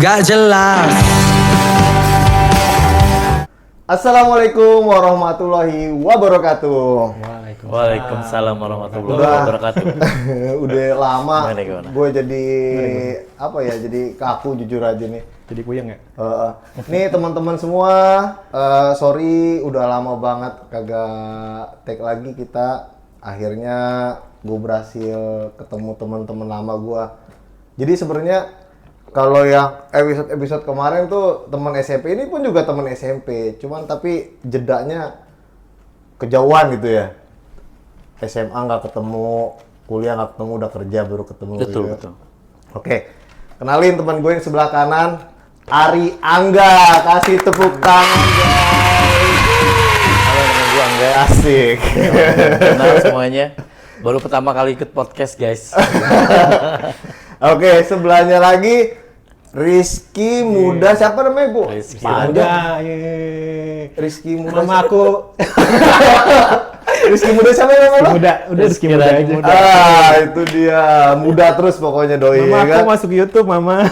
gak jelas. Assalamualaikum warahmatullahi wabarakatuh. Waalaikumsalam warahmatullahi wabarakatuh. Udah lama Gimana? gue jadi apa ya, jadi kaku jujur aja nih. Jadi puyeng ya? Nih teman-teman semua, sorry udah lama banget kagak tag lagi kita. Akhirnya gue berhasil ketemu teman-teman lama gue. Jadi sebenarnya kalau yang episode kemarin tuh teman SMP, ini pun juga teman SMP, cuman tapi jedanya kejauhan gitu ya. SMA nggak ketemu, kuliah nggak ketemu, udah kerja baru ketemu. Betul. Oke, kenalin teman gue yang sebelah kanan, Ari Angga. Kasih tepuk tangan guys. Halo, nama gue Angga. Asik. Kenal semuanya. Baru pertama kali ikut podcast, guys. Oke, sebelahnya lagi Rizky Muda. Siapa namanya, Bu? Rizky Panjang. Rizky Muda. Nama aku Rizky Muda siapa namanya? Muda, udah Rizky Muda aja. Ah, itu dia. Muda terus pokoknya doi. Mama ya aku kan? masuk YouTube, Mama.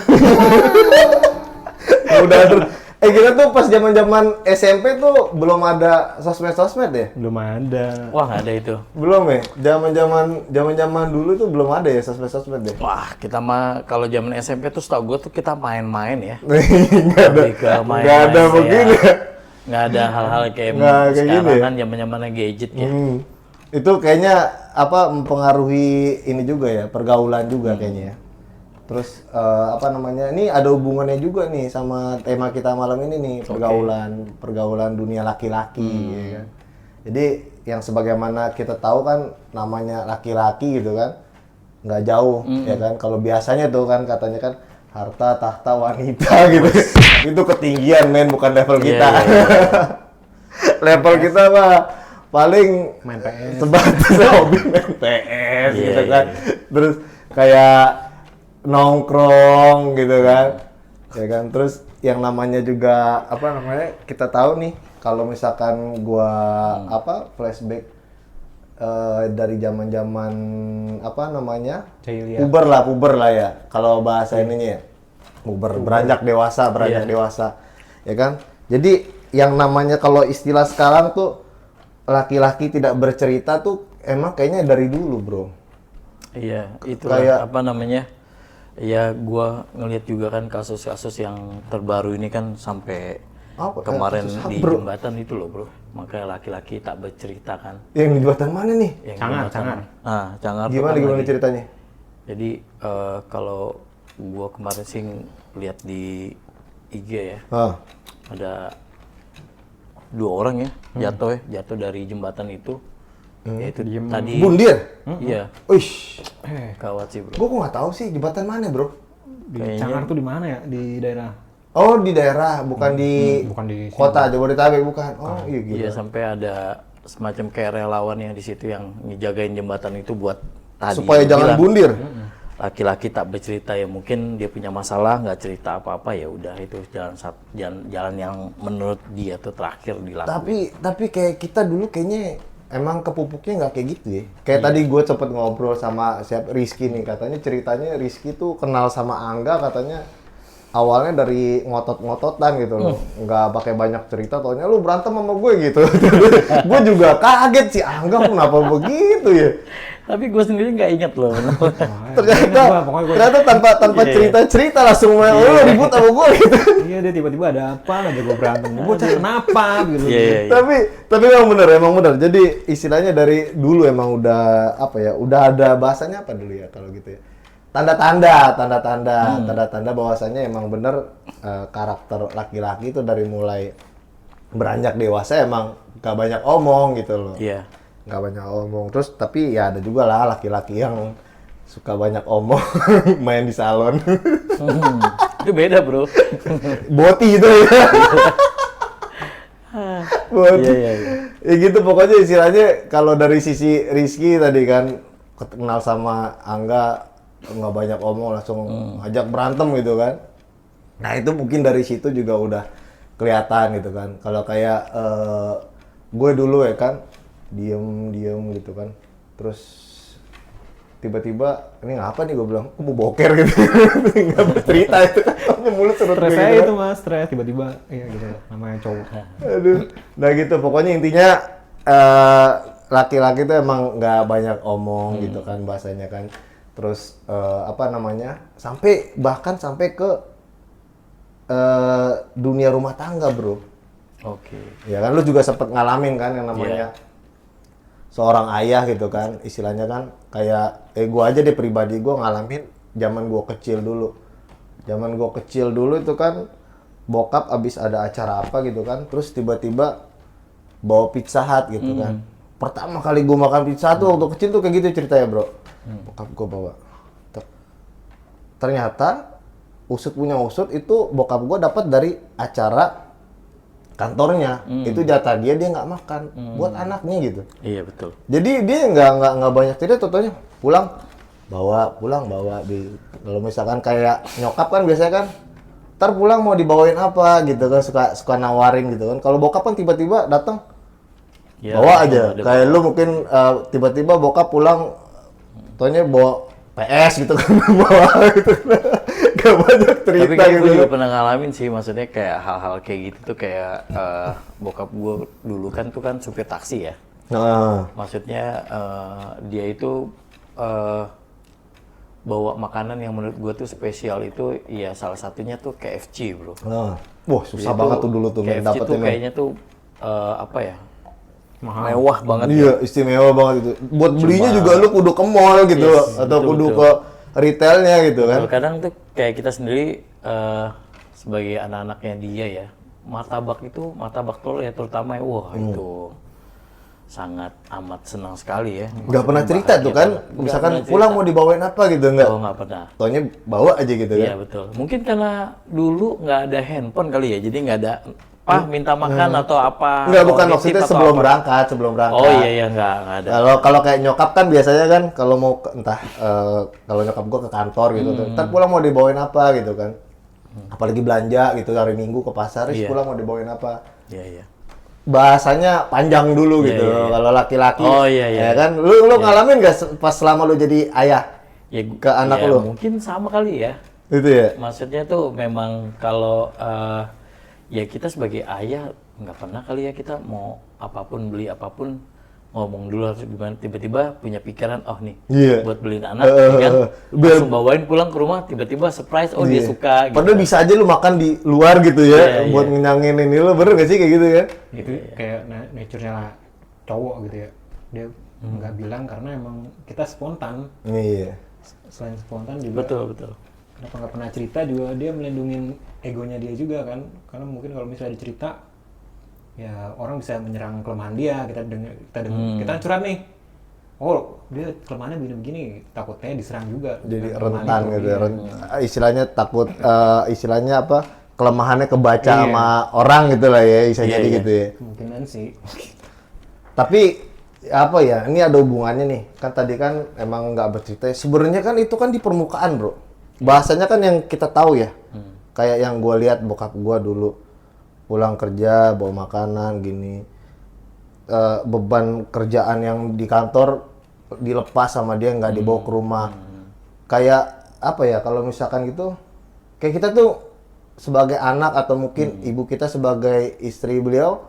Muda terus. Kita tuh pas zaman-zaman SMP tuh belum ada sosmed ya? Belum ada. Wah, nggak ada itu. Belum ya? Zaman-zaman dulu tuh belum ada ya sosmed ya? Wah, kita mah kalau zaman SMP tuh setahu gue tuh kita main-main ya. Nggak ada. Lebih ke main-main Nggak ada ya. begini. Nggak ada hal-hal kayak Nggak kayak sekarang gini ya? kan zaman-zamannya gadget ya. Itu kayaknya apa mempengaruhi ini juga ya, pergaulan juga kayaknya ya. Terus apa namanya? Ini ada hubungannya juga nih sama tema kita malam ini nih, pergaulan dunia laki-laki ya kan. Jadi yang sebagaimana kita tahu kan namanya laki-laki gitu kan, nggak jauh ya kan. Kalau biasanya tuh kan katanya kan harta tahta wanita gitu. Itu ketinggian men, bukan level kita. Level kita mah paling Main PS. sebatas hobi main PS gitu kan. Terus kayak nongkrong gitu kan. Ya kan. Terus yang namanya juga apa namanya? Kita tahu nih kalau misalkan gua flashback dari zaman-zaman apa namanya? Jahiliyah. Puber lah ya. Kalau bahasa ininya ya. Puber, beranjak dewasa. Ya kan? Jadi yang namanya kalau istilah sekarang tuh laki-laki tidak bercerita tuh emang kayaknya dari dulu, Bro. Iya, itu Kayak- apa namanya? Ya, gua ngelihat juga kan kasus-kasus yang terbaru ini kan sampai Apa? kemarin Kasus apa, di Bro? jembatan itu loh, Bro. Makanya laki-laki tak bercerita kan. Yang di jembatan mana nih? Yang Cangar. Cangar. tuh Gimana kan gimana lagi. ceritanya? Jadi kalau gua kemarin sih lihat di IG ya, ada 2 orang ya jatuh dari jembatan itu. Yaitu tadi. Bundir? Iya, Uish, gawat sih, Bro. gua kok nggak tahu sih jembatan mana, Bro. Di Cangar tuh di mana ya? Di daerah. Oh, di daerah, bukan di bukan di kota Jabodetabek, bukan. Oh, iya gitu. Iya, sampai ada semacam kayak relawan yang di situ yang ngejagain jembatan itu buat tadi Supaya jangan bilang, bundir. laki-laki tak bercerita, ya mungkin dia punya masalah nggak cerita apa-apa, ya udah itu jalan yang menurut dia tuh terakhir dilakukan. Tapi kayak kita dulu kayaknya emang kepupuknya nggak kayak gitu ya. Kayak tadi gue sempet ngobrol sama Rizky nih, katanya ceritanya Rizky tuh kenal sama Angga katanya awalnya dari ngotot-ngototan gitu loh. Nggak pakai banyak cerita, taunya lu berantem sama gue gitu. Gue juga kaget sih, Angga kenapa begitu ya. Tapi gue sendiri nggak ingat loh. Ternyata tanpa cerita-cerita langsung lu ribut sama gue gitu. Iya, dia tiba-tiba ada apa aja gue berantem. Gue kenapa gitu. Iya. Tapi emang bener. Jadi istilahnya dari dulu emang udah apa ya? Udah ada bahasanya apa dulu ya kalau gitu ya? Tanda-tanda bahwasanya emang bener karakter laki-laki itu dari mulai beranjak dewasa emang gak banyak omong gitu loh. Iya. Gak banyak omong. Terus tapi ya ada juga lah laki-laki yang suka banyak omong main di salon. Itu beda, Bro. Boti gitu ya. Boti. Iya. Ya gitu pokoknya istilahnya kalau dari sisi Rizky tadi kan kenal sama Angga nggak banyak omong langsung ajak berantem gitu kan. Nah itu mungkin dari situ juga udah kelihatan gitu kan. Kalau kayak gue dulu ya kan diem gitu kan, terus tiba-tiba ini ngapa nih gue bilang, mau boker gitu. Nggak bercerita itu kan, mulut surut Stres gitu aja kan. itu mas, stres tiba-tiba, iya gitu namanya cowok. Aduh, nah gitu pokoknya intinya laki-laki tuh emang nggak banyak omong gitu kan bahasanya kan. Terus apa namanya, bahkan sampai ke dunia rumah tangga bro. Oke. Ya kan lu juga sempet ngalamin kan yang namanya seorang ayah gitu kan, istilahnya kan kayak gua aja deh pribadi gua ngalamin zaman gua kecil dulu. Zaman gua kecil dulu itu kan bokap abis ada acara apa gitu kan, terus tiba-tiba bawa Pizza Hut gitu kan. Pertama kali gua makan Pizza Hut tuh waktu kecil tuh kayak gitu ceritanya bro. Bokap gua bawa. Ternyata usut punya usut itu bokap gua dapat dari acara kantornya. Itu jatah dia nggak makan buat anaknya gitu. Iya betul. Jadi dia nggak banyak cerita, totonya pulang bawa kalau misalkan kayak nyokap kan biasanya kan ntar pulang mau dibawain apa gitu kan, suka nawarin gitu kan. Kalau bokap kan tiba-tiba datang Ya, bawa aja. ada Kayak lu mungkin tiba-tiba bokap pulang tonya bawa PS gitu kan. Bawa gitu. Gak banyak cerita Tapi kayak gitu. gue juga pernah ngalamin sih, maksudnya kayak hal-hal kayak gitu tuh kayak bokap gue dulu kan tuh kan supir taksi ya. Nah, Maksudnya dia itu bawa makanan yang menurut gue tuh spesial itu ya salah satunya tuh KFC bro. nah. Wah susah Jadi banget tuh tuh dulu tuh KFC tuh dapetin. kayaknya tuh apa ya, mewah banget Iya, istimewa banget itu. Buat belinya juga lu kudu ke mall gitu atau betul, kudu betul. ke retailnya gitu kan. Kadang tuh kayak kita sendiri sebagai anak-anaknya dia ya, martabak telur ya terutama ya, wah itu sangat amat senang sekali ya. Nggak pernah cerita tuh kan, misalkan pulang mau dibawain apa gitu nggak? Oh nggak pernah. Taunya bawa aja gitu Iya kan. betul. Mungkin karena dulu nggak ada handphone kali ya, jadi nggak ada minta makan atau apa. Nggak, atau bukan nitip maksudnya atau sebelum apa. berangkat. Oh iya nggak ada. Kalau kayak nyokap kan biasanya kan kalau mau entah kalau nyokap gua ke kantor gitu tuh, ntar pulang mau dibawain apa gitu kan. Apalagi belanja gitu hari Minggu ke pasar, Iya. pulang mau dibawain apa. Iya iya. Bahasanya panjang dulu gitu. iya. Kalau laki-laki, Oh, iya, iya. ya kan. Lu ngalamin nggak pas selama lu jadi ayah Ya, ke anak ya, lu? mungkin sama kali ya. Itu ya. Maksudnya tuh memang kalau ya kita sebagai ayah nggak pernah kali ya kita mau apapun beli apapun ngomong dulu harus gimana, tiba-tiba punya pikiran oh nih Iya. buat beliin anak ya kan, langsung bawain pulang ke rumah tiba-tiba surprise dia Iya. suka gitu. Padahal bisa aja lu makan di luar gitu ya, Iya, buat ngenyangin ini lu, bener gak sih kayak gitu ya? Itu kayak nature-nya cowok gitu ya, dia nggak bilang karena emang kita spontan. Iya. Selain spontan juga Betul. kenapa nggak pernah cerita juga, dia melindungi egonya dia juga kan, karena mungkin kalau misalnya dicerita ya orang bisa menyerang kelemahan dia. Kita kan curhat nih, oh dia kelemahannya begini, takutnya diserang juga. Jadi dengan kelemahan rentan itu. gitu ya. Iya. Istilahnya takut, istilahnya apa? Kelemahannya kebaca Iya. sama orang gitu lah ya, bisa Iya, jadi iya. gitu ya. Kemungkinan sih. Tapi apa ya? Ini ada hubungannya nih. Kan tadi kan emang nggak bercerita. Sebenarnya kan itu kan di permukaan, bro. Bahasanya kan yang kita tahu ya. Kayak yang gue lihat bokap gue dulu pulang kerja bawa makanan gini. Beban kerjaan yang di kantor dilepas sama dia, nggak dibawa ke rumah. Kayak apa ya? Kalau misalkan gitu, kayak kita tuh sebagai anak atau mungkin ibu kita sebagai istri beliau,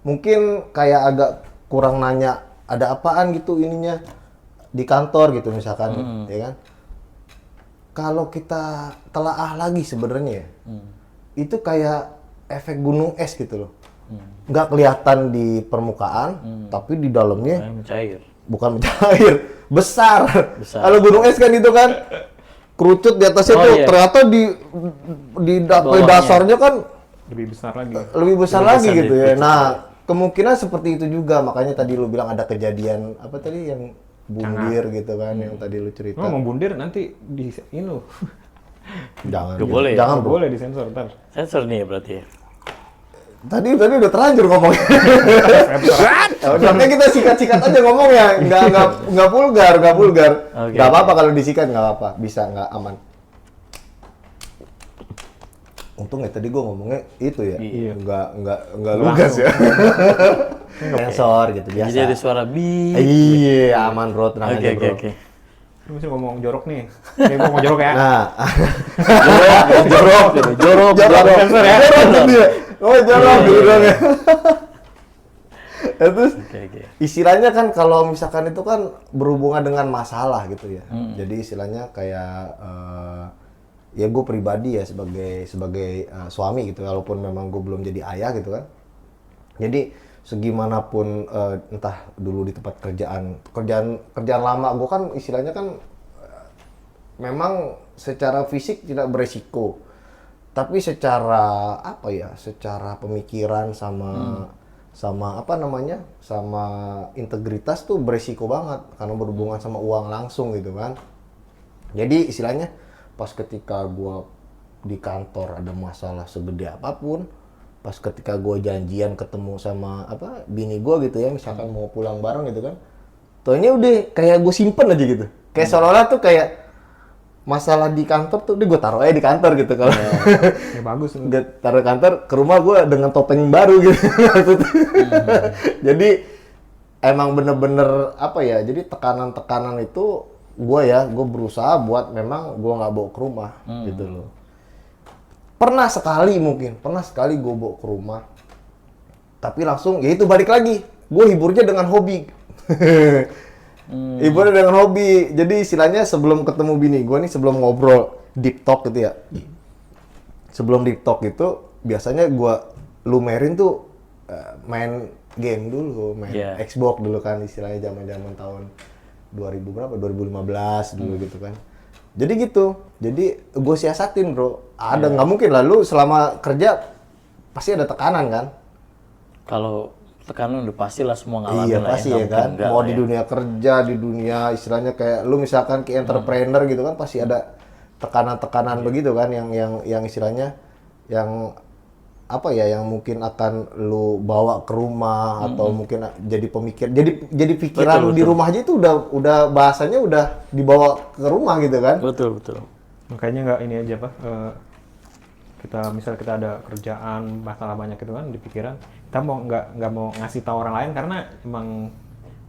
mungkin kayak agak kurang nanya ada apaan gitu ininya di kantor gitu misalkan, ya kan? Kalau kita telaah lagi sebenarnya, itu kayak efek gunung es gitu loh, nggak kelihatan di permukaan, tapi di dalamnya Mencair. bukan mencair, besar. Besar. Kalau gunung es kan itu kan kerucut di atasnya Oh, tuh, iya. ternyata di Bawahnya. dasarnya kan Lebih besar lagi. lebih besar Lebih lagi besar gitu dari ya. kerucut. Nah, kemungkinan seperti itu juga, makanya tadi lu bilang ada kejadian apa tadi yang bundir gitu kan, yang tadi lu cerita. Oh, mau bundir nanti di ini loh. Jangan, Nggak boleh ya? jangan Nggak bro. boleh disensor ntar. Sensor nih ya berarti ya. Tadi udah terlanjur ngomongnya. Ya udah, oke, kita sikat-sikat aja ngomongnya, nggak vulgar. Oke, Nggak apa-apa kalau disikat, nggak apa-apa, bisa, nggak aman. Untungnya tadi gue ngomongnya itu ya, Iya. nggak lugas ya. Sensor gitu biasa. Jadi ada suara bi. Iya, aman bro, tenang Oke aja oke bro. oke. Mesti ngomong jorok nih. Kayak gua ngomong jorok ya. Nah, jorok gitu, jorok. Sensor ya. jorok tuh dia. Oh, jorok gitu dong ya. Ya, terus Oke. istilahnya kan kalau misalkan itu kan berhubungan dengan masalah gitu ya. Jadi istilahnya kayak ya gue pribadi ya sebagai suami gitu, walaupun memang gue belum jadi ayah gitu kan. Jadi segimanapun entah dulu di tempat kerjaan lama gue kan istilahnya kan memang secara fisik tidak beresiko, tapi secara apa ya, secara pemikiran sama apa namanya, sama integritas tuh beresiko banget karena berhubungan sama uang langsung gitu kan. Jadi istilahnya pas ketika gua di kantor ada masalah segede apapun, pas ketika gua janjian ketemu sama apa bini gua gitu ya, misalkan mau pulang bareng gitu kan, taunya udah kayak gue simpen aja gitu, kayak seolah-olah tuh kayak masalah di kantor tuh udah gue taruh aja di kantor gitu kalau Ya bagus. gue taruh kantor, ke rumah gue dengan topeng baru gitu maksudnya. Jadi emang bener-bener apa ya, jadi tekanan-tekanan itu gue berusaha buat memang gue nggak bawa ke rumah gitu loh. Pernah sekali gue bawa ke rumah, tapi langsung ya itu balik lagi, gue hiburnya dengan hobi. Hiburnya dengan hobi. Jadi istilahnya sebelum ketemu bini gue nih, sebelum ngobrol deep talk gitu ya, sebelum deep talk itu biasanya gue lumerin tuh main game dulu, main Xbox dulu kan, istilahnya zaman-zaman tahun 2000 berapa, 2015 dulu gitu kan. Jadi gitu, jadi gue siasatin bro, ada nggak mungkin lah lu selama kerja pasti ada tekanan kan. Kalau tekanan udah pasti lah semua ngalamin Iya lah pasti ya, ya kan, enggak mau lah di ya. dunia kerja, di dunia istilahnya kayak lu misalkan ke entrepreneur gitu kan, pasti ada tekanan-tekanan begitu kan, yang istilahnya yang apa ya, yang mungkin akan lu bawa ke rumah atau mungkin jadi pemikir, jadi pikiran lu di rumah aja itu udah bahasanya udah dibawa ke rumah gitu kan. Betul. Makanya nggak ini aja Pak. Misal kita ada kerjaan masalah banyak gitu kan di pikiran, kita mau nggak mau ngasih tahu orang lain karena emang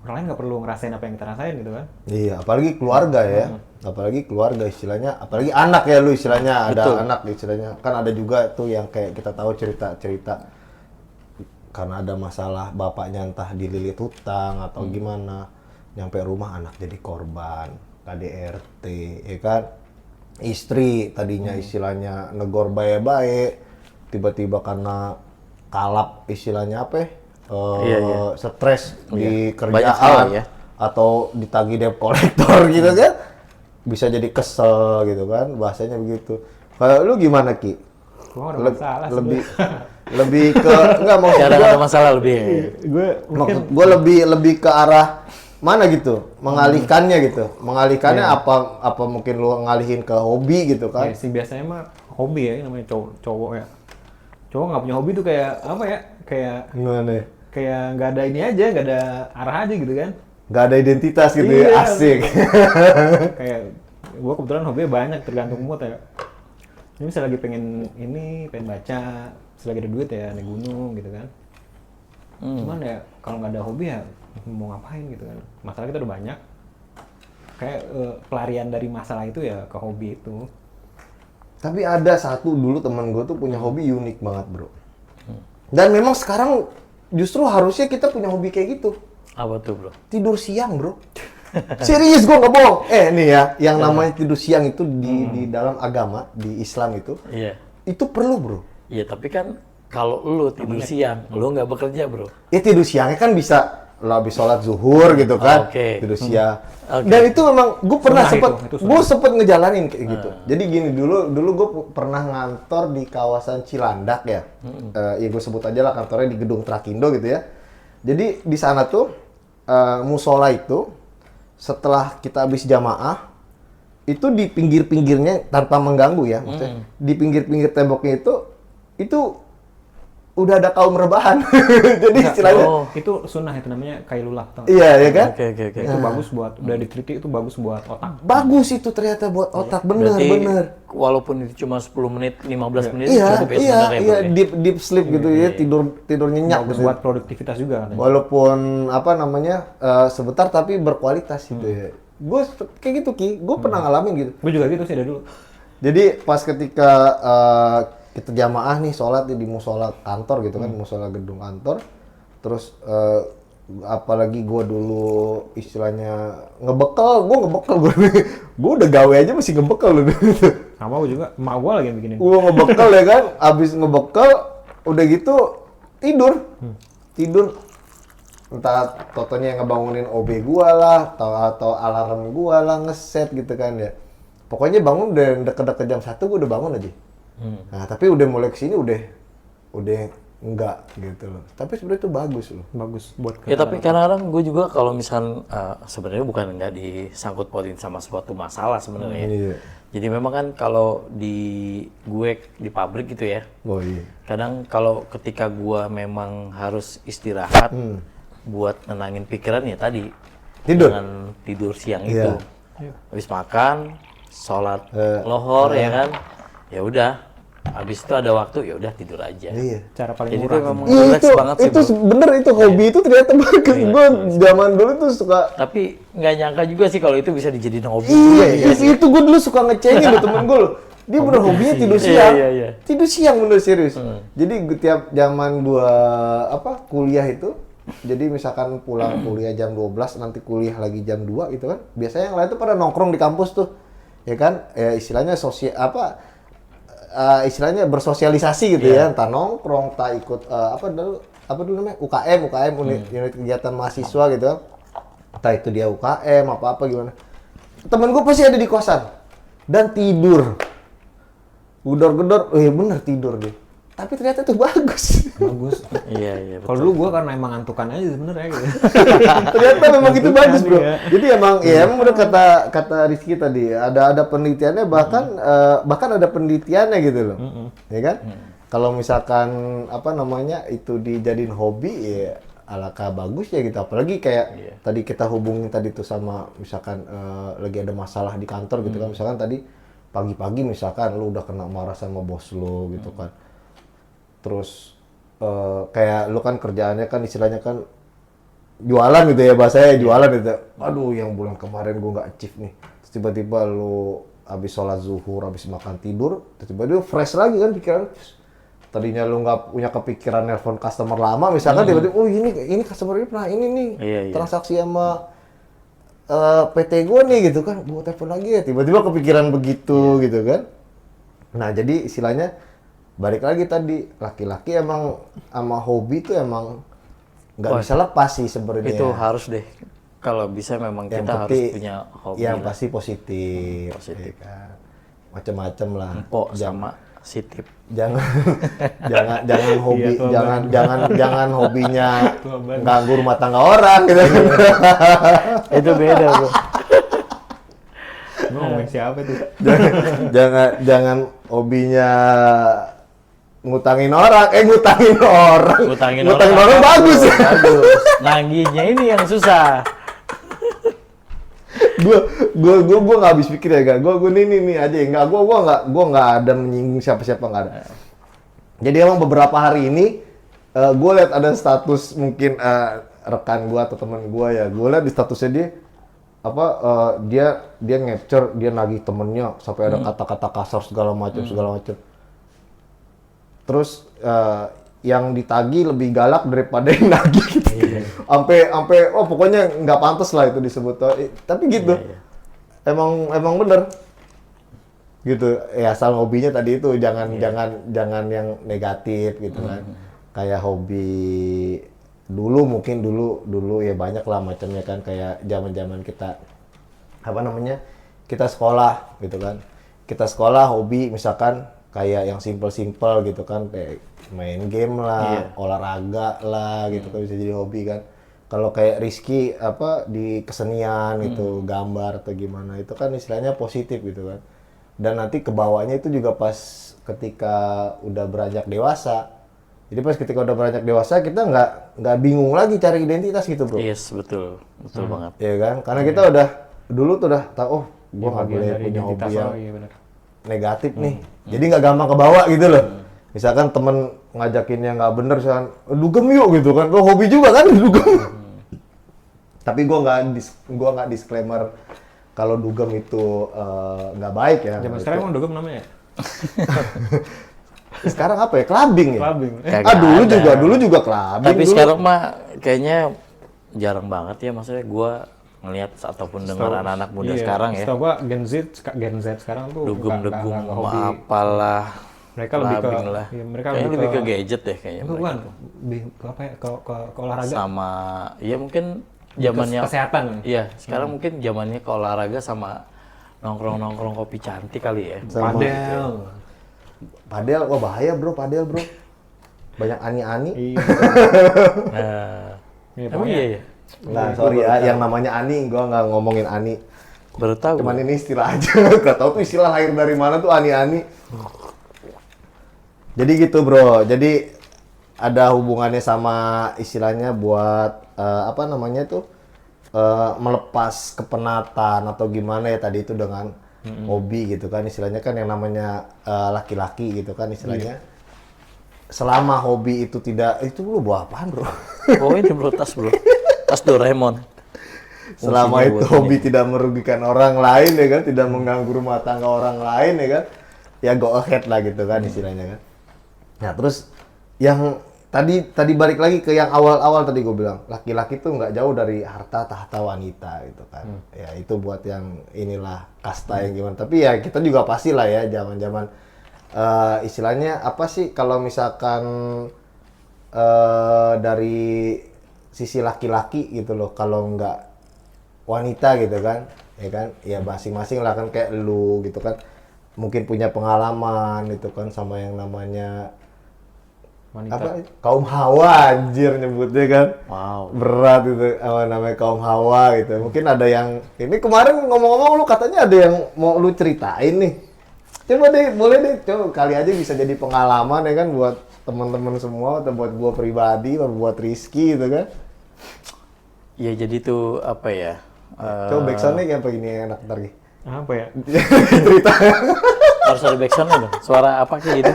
orang lain nggak perlu ngerasain apa yang kita rasain gitu kan. Iya, apalagi keluarga ya, apalagi keluarga istilahnya, apalagi anak ya lu istilahnya, ada anak istilahnya, kan ada juga tuh yang kayak kita tahu cerita karena ada masalah bapaknya entah dililit hutang atau gimana, nyampe rumah anak jadi korban KDRT, ya kan, istri tadinya istilahnya negor baik-baik, tiba-tiba karena kalap istilahnya apa ya? Stres di Banyak hal kerjaan ya. atau ditagih debt collector gitu kan, bisa jadi kesel gitu kan, bahasanya begitu. Kalau lu gimana Ki? Gua ada masalah Lebih ke enggak mau Kadang ada masalah lebih. gue maksud gue lebih ke arah mana gitu, mengalihkannya gitu, mengalihkannya apa mungkin lu ngalihin ke hobi gitu kan? ya sih biasanya mah hobi ya, namanya cowok ya. Cowok nggak punya hobi tuh kayak apa ya? Gimana ya? Kayak nggak ada ini aja, nggak ada arah aja gitu kan. Nggak ada identitas gitu Iya. ya, asik. Kayak gue kebetulan hobinya banyak, tergantung mood ya. Ini misalnya lagi pengen baca, selagi ada duit ya naik gunung gitu kan. Cuman ya kalau nggak ada hobi ya mau ngapain gitu kan. Masalah kita udah banyak. Kayak pelarian dari masalah itu ya ke hobi itu. Tapi ada satu dulu teman gue tuh punya hobi unik banget bro. Dan memang sekarang justru harusnya kita punya hobi kayak gitu. Apa tuh bro? Tidur siang bro. Serius gue nggak bohong. Nih ya, yang namanya tidur siang itu di dalam agama, di Islam itu, Iya. itu perlu bro. Iya tapi kan kalau lu tidur siang, lu nggak bekerja bro. Ya tidur siangnya kan bisa lo habis sholat zuhur gitu kan, Oke. tidur siang. Oke. Dan itu memang gue pernah Sunnah itu sunnah. gue sempet ngejalanin kayak gitu. Jadi gini dulu gue pernah ngantor di kawasan Cilandak ya. Ya gue sebut aja lah kantornya di gedung Trakindo gitu ya. Jadi di sana tuh musola itu setelah kita habis jamaah itu di pinggir-pinggirnya tanpa mengganggu ya, maksudnya di pinggir-pinggir temboknya itu udah ada kaum rebahan. Jadi istilahnya Itu sunnah, itu namanya kailulah. iya ya kan? Oke. Itu bagus buat, udah diteliti itu bagus buat otak. Bagus itu ternyata buat otak, bener. Walaupun itu cuma 10 menit, 15 menit Iya, cukup ya sebenarnya bro, ya. deep sleep gitu ya, tidur nyenyak Bagus gitu. buat produktivitas juga katanya. Walaupun apa namanya sebentar tapi berkualitas gitu ya. Gue kayak gitu Ki, gue pernah ngalamin gitu. Gue juga gitu sih dari dulu. Jadi pas ketika kita jamaah nih sholat di musola kantor gitu kan, musola gedung kantor, terus apalagi gue dulu istilahnya ngebekal, gue udah gawe aja masih ngebekal loh. Sama gue juga, emak gue lagi yang bikinin. Gue ngebekal ya kan, abis ngebekal udah gitu tidur, entah totonya yang ngebangunin OB gua lah, atau alarm gua lah ngeset gitu kan ya. Pokoknya bangun udah deket-deket jam 1 gua udah bangun aja. Nah tapi udah mulai kesini udah enggak gitu loh. Tapi sebenarnya itu bagus loh. Bagus buat Ya tapi kadang-kadang gue juga kalau misal sebenarnya bukan nggak disangkut pautin sama suatu masalah sebenarnya. Iya. Jadi memang kan kalau di gue di pabrik gitu ya. Oh iya. Kadang kalau ketika gue memang harus istirahat buat nenangin pikiran ya tadi Tidur? dengan tidur siang Iya. itu. Habis makan, sholat lohor ya kan. Ya udah. Habis itu ada waktu ya udah tidur aja. Iya. cara paling Jadi itu murah. memang Iya, relax banget sih. itu Bro. bener itu hobi itu ternyata bagus. Gue zaman dulu tuh suka Tapi nggak nyangka juga sih kalau itu bisa dijadiin hobi. iya, itu gue dulu suka ngecengin loh temen gue loh. Dia bener hobinya tidur siang. Iya. Tidur siang bener serius. Jadi tiap zaman gua kuliah itu, jadi misalkan pulang kuliah jam 12 nanti kuliah lagi jam 2 gitu kan. Biasanya yang lain tuh pada nongkrong di kampus tuh. Ya kan? Ya istilahnya istilahnya bersosialisasi gitu ya. Entah nongkrong, entah ikut apa dulu namanya? UKM unit kegiatan mahasiswa gitu kan. Entah itu dia UKM apa gimana. Temen gue pasti ada di kosan dan tidur. Gedor-gedor, bener tidur deh. Tapi ternyata itu bagus. Bagus. Iya. Kalau dulu gue karena emang ngantukan aja sebenarnya gitu. Ternyata memang itu Betul bagus kan, bro. iya. Jadi emang bener kata Rizky tadi ada penelitiannya bahkan ada penelitiannya gitu loh, ya kan? Kalau misalkan itu dijadiin hobi ya alangkah bagus ya gitu. Apalagi kayak tadi kita hubungin tadi tuh sama misalkan lagi ada masalah di kantor gitu kan, misalkan tadi pagi-pagi misalkan lu udah kena marah sama bos lu gitu kan. Terus kayak lu kan kerjaannya kan istilahnya kan jualan gitu ya, bahasanya jualan gitu. Aduh yang bulan kemarin gua nggak achieve nih. Terus tiba-tiba lu habis sholat zuhur, habis makan tidur, tiba-tiba fresh lagi kan pikiran. Tadinya lu nggak punya kepikiran nelpon customer lama misalkan tiba-tiba oh ini customer ini pernah ini nih Iya. transaksi sama PT gue nih gitu kan, gue telepon lagi ya, tiba-tiba kepikiran begitu gitu kan. Nah jadi istilahnya balik lagi tadi, laki-laki emang sama hobi tuh emang nggak bisa lepas sih sebenarnya. Itu harus deh. Kalau bisa memang Yang kita harus penting- punya hobi yang lah. pasti positif, Positif. ya kan? Macem-macem lah. Empok sama sitip. Jangan jangan hobi, Iya, jangan hobinya ganggu rumah tangga orang gitu. Itu beda bro. Gue ngomongin siapa tuh? jangan hobinya ngutangin orang. Ngutangin orang bagus. Bagus. Nagihnya ini yang susah. Gue nggak habis pikir ya kan. Gue nih aja. Gue nggak ada menyinggung siapa nggak ada. Jadi emang beberapa hari ini gue lihat ada status mungkin rekan gue atau teman gue ya. Gue lihat di statusnya dia dia ngepcer, dia nagih temennya sampai ada kata-kata kasar segala macam. Terus yang ditagih lebih galak daripada yang nagih gitu. Sampai pokoknya nggak pantas lah itu disebut. Tapi gitu. Emang bener. Gitu. Ya asal hobinya tadi itu jangan yang negatif gitu kan. Kayak hobi mungkin dulu ya banyak lah macamnya kan, kayak zaman kita kita sekolah gitu kan. Kita sekolah hobi misalkan kayak yang simple gitu kan, kayak main game lah, olahraga lah gitu kan, bisa jadi hobi kan. Kalau kayak Rizky di kesenian gitu, gambar atau gimana, itu kan istilahnya positif gitu kan. Dan nanti kebawanya itu juga pas ketika udah beranjak dewasa. Jadi pas ketika udah beranjak dewasa kita nggak bingung lagi cari identitas gitu bro. Yes, betul banget. Iya kan? Karena kita dulu tuh udah tahu, gua nggak boleh punya hobi yang negatif nih. Jadi nggak gampang kebawa gitu loh. Misalkan temen ngajakinnya nggak bener, misalkan dugem yuk gitu kan, hobi juga kan dugem. Tapi gua nggak disclaimer kalau dugem itu nggak baik ya. Zaman sekarang emang dugem namanya ya? Sekarang apa ya? Clubbing ya? Clubbing. Kagak ada. Dulu juga clubbing. Tapi dulu. sekarang mah kayaknya jarang banget ya, maksudnya gue ngelihat ataupun dengar anak-anak muda Iya, sekarang ya. setahu gua Gen Z sekarang tuh Dugem-dugem nggak hobi. apalah. Mereka lebih ke clubbing lah. iya, mereka Kayaknya lebih ke ke gadget deh kayaknya. bukan, mereka. lebih ke apa ya? Ke olahraga. Sama ya mungkin zamannya Kesehatan. Iya, sekarang mungkin zamannya ke olahraga sama nongkrong-nongkrong kopi cantik kali ya. Sama- Padel. Padel, wah bahaya bro, padel bro. Banyak ani-ani. Iya. Nah, Iya, emang iya ya? Nah, sorry ya, yang namanya ani, gua nggak ngomongin ani. Baru tahu. Cuman ini istilah aja, gak tahu tuh istilah lahir dari mana tuh ani-ani. Jadi gitu bro, jadi ada hubungannya sama istilahnya buat apa namanya tuh melepas kepenatan atau gimana ya tadi itu dengan hobi gitu kan istilahnya kan yang namanya laki-laki gitu kan istilahnya. Selama hobi itu tidak, itu lu bawa apaan bro? Oh ini bro, tas bro. Tas Doraemon. Selama Fungsinya itu buat hobi tidak merugikan orang lain ya kan, tidak mengganggu rumah tangga orang lain ya kan, ya go ahead lah gitu kan istilahnya kan. Nah terus yang tadi balik lagi ke yang awal-awal tadi gue bilang, laki-laki tuh nggak jauh dari harta tahta wanita gitu kan. Ya itu buat yang inilah kasta yang gimana. Tapi ya kita juga pasti lah ya zaman-zaman istilahnya apa sih kalau misalkan dari sisi laki-laki gitu loh, kalau nggak wanita gitu kan, ya masing-masing lah kan kayak lu gitu kan, mungkin punya pengalaman gitu kan sama yang namanya Wanita. apa kaum hawa anjir nyebutnya kan. Wow. Berat itu apa namanya kaum hawa gitu. Mungkin ada yang ini kemarin ngomong-ngomong lu katanya ada yang mau lu ceritain nih. Coba deh, boleh deh, coba kali aja bisa jadi pengalaman ya kan buat teman-teman semua atau buat gua pribadi atau buat Rizky gitu kan. Ya jadi tuh apa ya? Coba backsoundnya kayak apa gini enak ntar Gi. Apa ya? Cerita. Harus ada backsoundnya dong. Suara apa kayak gitu?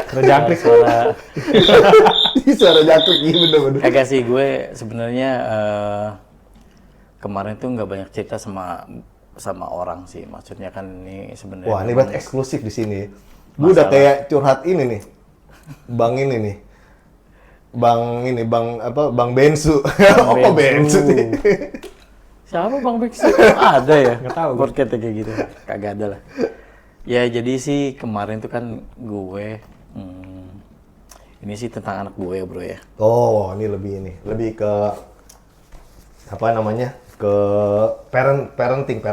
Ada jangkrik. Suara Suara jatuh gitu bener-bener. kagak sih, gue sebenarnya kemarin tuh nggak banyak cerita sama orang sih. Maksudnya kan ini sebenarnya. Wah, ini buat eksklusif di sini. Gue udah kayak curhat ini nih. Bang ini nih. Bang Bensu. Apa Bensu sih? Siapa Bang Beksu? Ada ya? Nggak tahu. Podcast kayak gitu. Kagak ada lah. Ya jadi sih kemarin tuh kan gue ini sih tentang anak gue ya bro ya. Oh, ini lebih ke apa namanya? Ke parenting.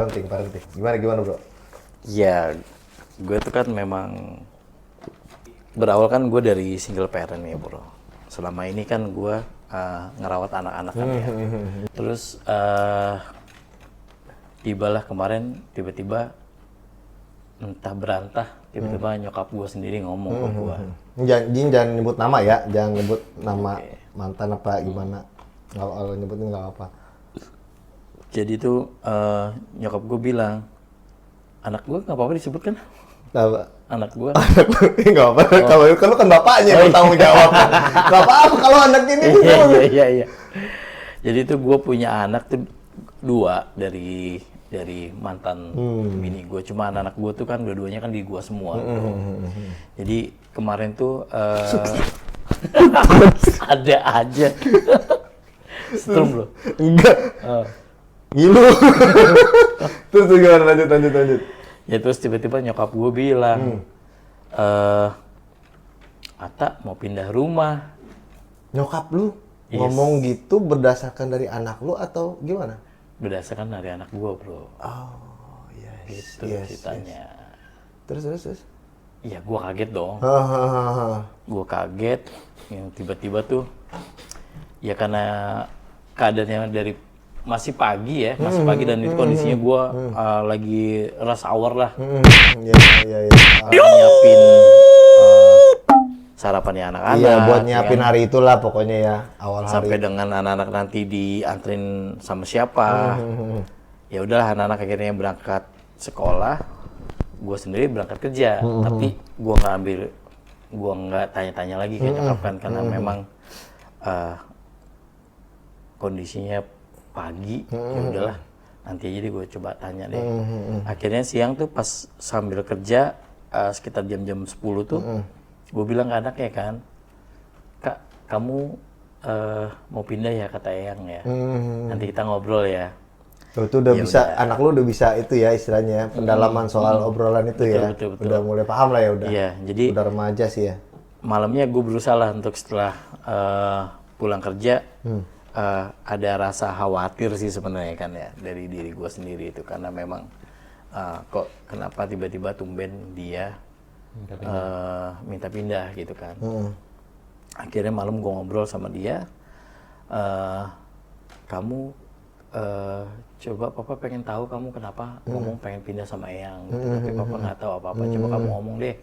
Gimana bro? Ya gue tuh kan memang berawal kan gue dari single parent ya bro. Selama ini kan gue ngerawat anak-anak kan ya. Terus tibalah kemarin tiba-tiba entah berantah tiba-tiba nyokap gue sendiri ngomong ke gue. Jangan nyebut nama ya, jangan nyebut nama mantan apa gimana. Kalau nyebutin nggak apa. Jadi tuh nyokap gue bilang, anak gue nggak apa-apa disebut kan? Anak gue. Nggak apa. Kalau kan bapaknya yang bertanggung jawab. Nggak apa-apa kalau anak ini. Iya. Jadi tuh gue punya anak tuh 2 dari mantan bini gue. Cuma anak gue tuh kan dua-duanya kan di gue semua. Jadi kemarin tuh ada aja. Strum loh. Enggak. Ngilu. Terus gimana lanjut. Ya terus tiba-tiba nyokap gue bilang, Ata mau pindah rumah. Nyokap lu Yes. ngomong gitu berdasarkan dari anak lu atau gimana? Berdasarkan dari anak gue bro. Oh, yes. Gitu ceritanya. Terus. Iya gue kaget dong. Hahaha. Gue kaget yang tiba-tiba tuh ya karena keadaannya dari masih pagi dan itu kondisinya gue lagi rush hour lah. Iya. Nyiapin sarapannya anak-anak. Iya, buat ya nyiapin kan. hari itulah pokoknya ya, awal hari. Sampai dengan anak-anak nanti diantrin sama siapa. Ya udahlah anak-anak akhirnya berangkat sekolah, gue sendiri berangkat kerja. Tapi gue nggak tanya-tanya lagi ke nyokap kan karena memang kondisinya pagi. Ya udahlah, nanti aja deh gue coba tanya deh. Akhirnya siang tuh pas sambil kerja sekitar jam-jam 10 tuh gue bilang ke anaknya kan, Kak kamu mau pindah ya kata Eyang ya, nanti kita ngobrol ya. Itu udah bisa, anak lu udah bisa itu ya istilahnya, pendalaman soal obrolan itu ya. Betul. Udah mulai paham lah ya udah. Iya, jadi Udah remaja sih ya. malamnya gue berusaha lah untuk setelah pulang kerja ada rasa khawatir sih sebenarnya kan ya dari diri gue sendiri itu, karena memang kok kenapa tiba-tiba tumben dia minta pindah gitu kan. Akhirnya malam gue ngobrol sama dia, kamu coba papa pengen tahu kamu kenapa ngomong pengen pindah sama Eyang gitu. Tapi papa nggak tahu apa-apa, coba kamu ngomong deh.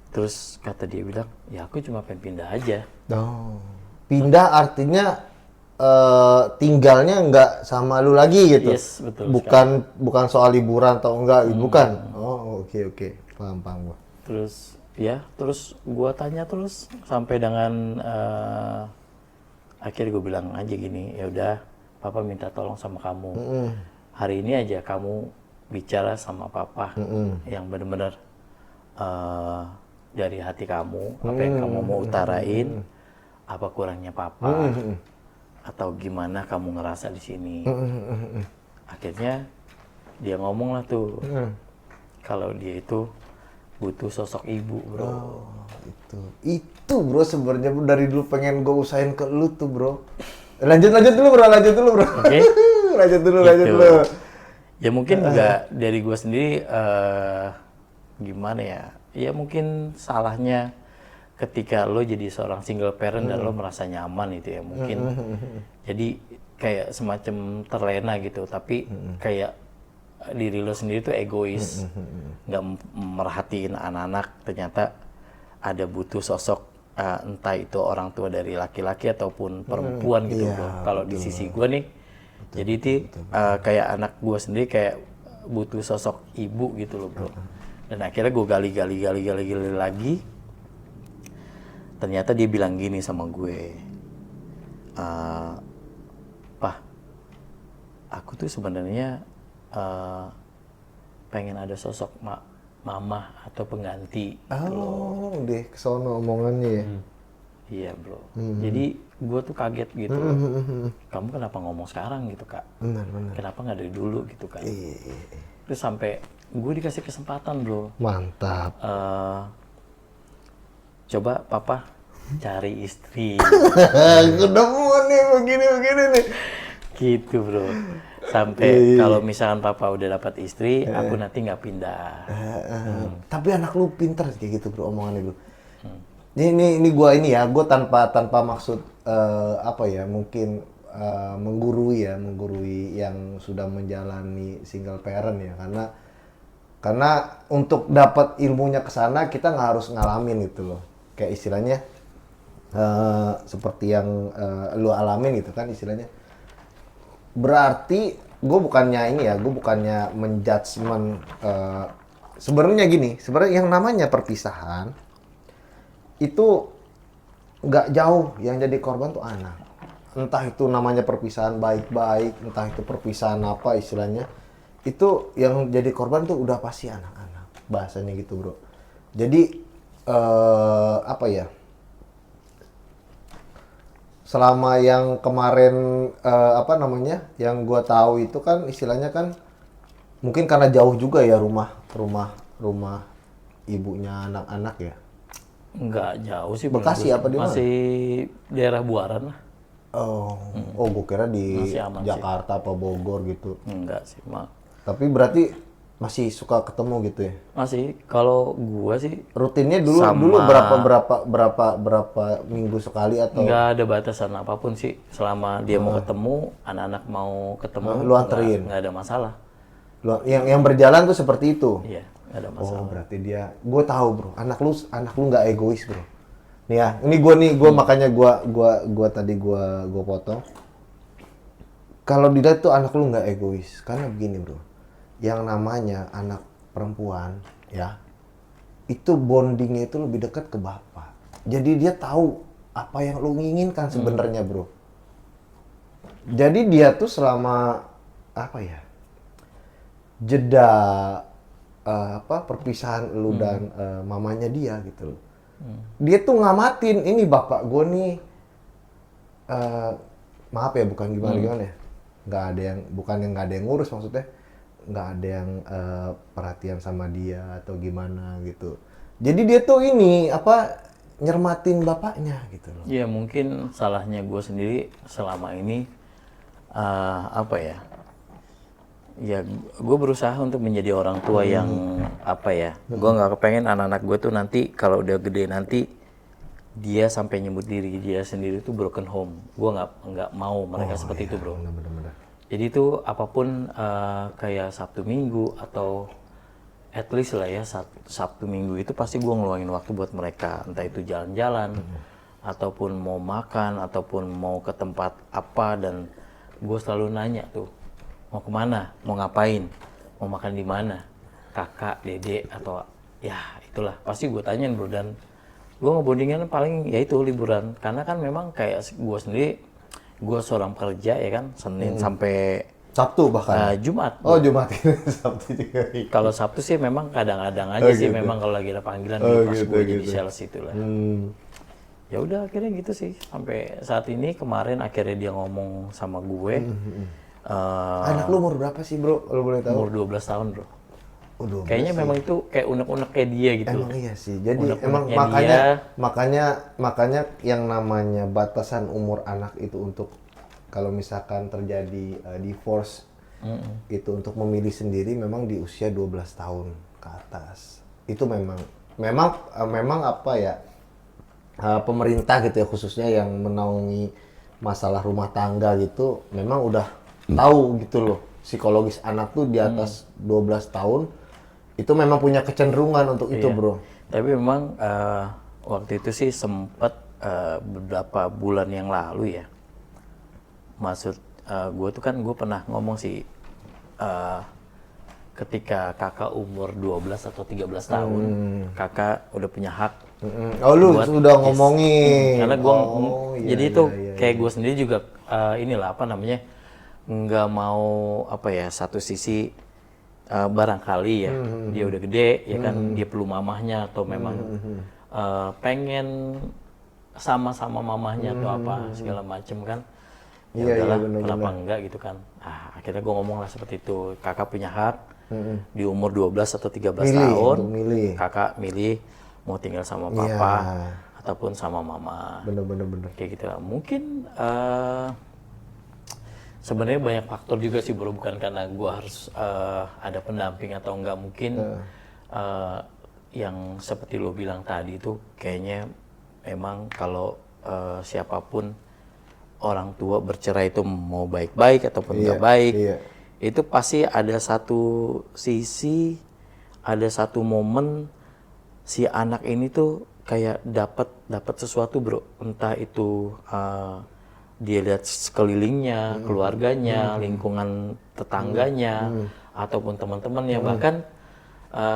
Terus kata dia bilang, ya aku cuma pengen pindah aja. Oh. Pindah artinya tinggalnya nggak sama lu lagi gitu. Yes, betul Bukan soal liburan atau enggak, bukan. Oh, oke. Paham gua. Terus gua tanya terus sampai dengan akhirnya gue bilang aja gini, ya udah papa minta tolong sama kamu. Hari ini aja kamu bicara sama papa yang benar-benar dari hati kamu, apa yang kamu mau utarain, apa kurangnya papa, atau gimana kamu ngerasa di sini. Akhirnya dia ngomong lah tuh, kalau dia itu butuh sosok ibu, bro. Oh, itu bro sebenarnya dari dulu pengen gue usahain ke lu tuh bro. Lanjut dulu bro. Oke. lanjut dulu. Ya mungkin juga dari gue sendiri gimana ya? Ya mungkin salahnya ketika lo jadi seorang single parent dan lo merasa nyaman itu ya mungkin. Jadi kayak semacam terlena gitu, tapi kayak diri lo sendiri tuh egois, nggak merhatiin anak-anak. Ternyata ada butuh sosok entah itu orang tua dari laki-laki ataupun perempuan gitu bro. Kalau di sisi gue nih, jadi itu kayak anak gue sendiri kayak butuh sosok ibu gitu loh bro. Dan akhirnya gue gali lagi. Ternyata dia bilang gini sama gue, Pah, aku tuh sebenarnya pengen ada sosok mama atau pengganti. Oh, deh kesono omongannya ya. Iya bro. Jadi gue tuh kaget gitu. Kamu kenapa ngomong sekarang gitu kak? Benar. Kenapa nggak dari dulu gitu kan? Terus sampai gue dikasih kesempatan bro. Mantap. Coba papa cari istri. Ketemu nih begini nih. Gitu bro. Sampai kalau misalkan papa udah dapat istri, aku nanti nggak pindah. Tapi anak lu pinter kayak gitu bro omongannya lu. Ini gua tanpa maksud apa ya mungkin menggurui yang sudah menjalani single parent ya, karena untuk dapat ilmunya ke sana kita nggak harus ngalamin gitu loh, kayak istilahnya seperti yang lu alamin gitu kan istilahnya. Berarti gue bukannya menjudgment. Sebenarnya yang namanya perpisahan itu nggak jauh, yang jadi korban tuh anak. Entah itu namanya perpisahan baik-baik, entah itu perpisahan apa istilahnya, itu yang jadi korban tuh udah pasti anak-anak, bahasanya gitu bro. Jadi apa ya, selama yang kemarin yang gua tahu itu kan istilahnya kan mungkin karena jauh juga ya rumah ibunya anak-anak ya. Nggak jauh sih. Bekasi apa di mana? Masih daerah Buaran lah. Oh, gue kira di Jakarta sih. apa Bogor gitu. Enggak sih, Tapi berarti masih suka ketemu gitu ya? Masih. Kalau gua sih rutinnya dulu berapa minggu sekali atau? Nggak ada batasan apapun sih. Selama dia mau ketemu, anak-anak mau ketemu, lu anterin? Nggak ada masalah. Yang berjalan tuh seperti itu? Iya, nggak ada masalah. Oh, berarti gue tahu bro, anak lu nggak egois bro. Nih ya, ini gue makanya gue tadi gue potong. Kalau dilihat tuh anak lu nggak egois, karena begini bro, yang namanya anak perempuan ya, itu bondingnya itu lebih dekat ke bapak. Jadi dia tahu apa yang lu inginkan sebenarnya bro. Jadi dia tuh selama apa ya, jeda perpisahan lu dan mamanya dia gitu loh. Dia tuh ngamatin ini bapak gue nih, maaf ya bukan gimana ya, nggak ada yang nggak ada yang ngurus, maksudnya nggak ada yang perhatian sama dia atau gimana gitu. Jadi dia tuh ini nyermatin bapaknya gitu loh. Ya mungkin salahnya gue sendiri selama ini ya gue berusaha untuk menjadi orang tua yang gue nggak kepengen anak-anak gue tuh nanti kalau udah gede nanti dia sampai nyebut diri dia sendiri tuh broken home. Gue nggak mau mereka seperti itu, bro. Bener-bener. Jadi itu apapun kayak Sabtu Minggu atau at least lah ya Sabtu Minggu itu pasti gue ngeluangin waktu buat mereka, entah itu jalan-jalan ataupun mau makan ataupun mau ke tempat apa, dan gue selalu nanya tuh mau kemana, mau ngapain, mau makan di mana, kakak, dede atau ya itulah pasti gue tanyain, bro. Dan gue ngebondingin paling ya itu liburan, karena kan memang kayak gue sendiri, gue seorang pekerja ya kan, Senin sampai Sabtu bahkan. Jumat. Oh, Jumat. Sabtu juga. Kalau Sabtu sih memang kadang-kadang aja sih, memang kalau lagi ada panggilan pas gue jadi sales itulah. Ya udah akhirnya gitu sih sampai saat ini. Kemarin akhirnya dia ngomong sama gue. Anak lu umur berapa sih, bro? Lu boleh tahu? Umur 12 tahun, bro. Oh, 12 Kayaknya memang itu kayak unek-unek kayak dia gitu. Emang iya sih. Jadi Unek-uneknya emang makanya yang namanya batasan umur anak itu untuk kalau misalkan terjadi divorce itu untuk memilih sendiri memang di usia 12 tahun ke atas. Itu memang pemerintah gitu ya, khususnya yang menaungi masalah rumah tangga gitu, memang udah tahu gitu loh psikologis anak tuh di atas 12 tahun itu memang punya kecenderungan untuk itu, bro. Tapi memang waktu itu sih sempat beberapa bulan yang lalu ya. Maksud gue tuh kan gue pernah ngomong sih ketika kakak umur 12 atau 13 tahun, kakak udah punya hak. Oh, lu sudah ngomongin. Karena gue jadi itu kayak iya. gue sendiri juga nggak mau satu sisi barangkali ya dia udah gede ya kan, dia perlu mamahnya atau memang pengen sama-sama mamahnya atau apa segala macem kan. Ya udahlah, kenapa enggak gitu kan. Akhirnya gue ngomong lah seperti itu, kakak punya hak di umur 12 atau 13 tahun, kakak milih mau tinggal sama papa ataupun sama mama. Bener. Kayak gitu lah. Mungkin sebenarnya banyak faktor juga sih, bro, bukan karena gue harus ada pendamping atau enggak. Mungkin yang seperti lo bilang tadi itu kayaknya emang kalau siapapun orang tua bercerai itu mau baik-baik ataupun nggak baik, itu pasti ada satu sisi, ada satu momen si anak ini tuh kayak dapat sesuatu, bro. Entah itu dia lihat sekelilingnya, keluarganya, lingkungan tetangganya, ataupun teman-temannya. Bahkan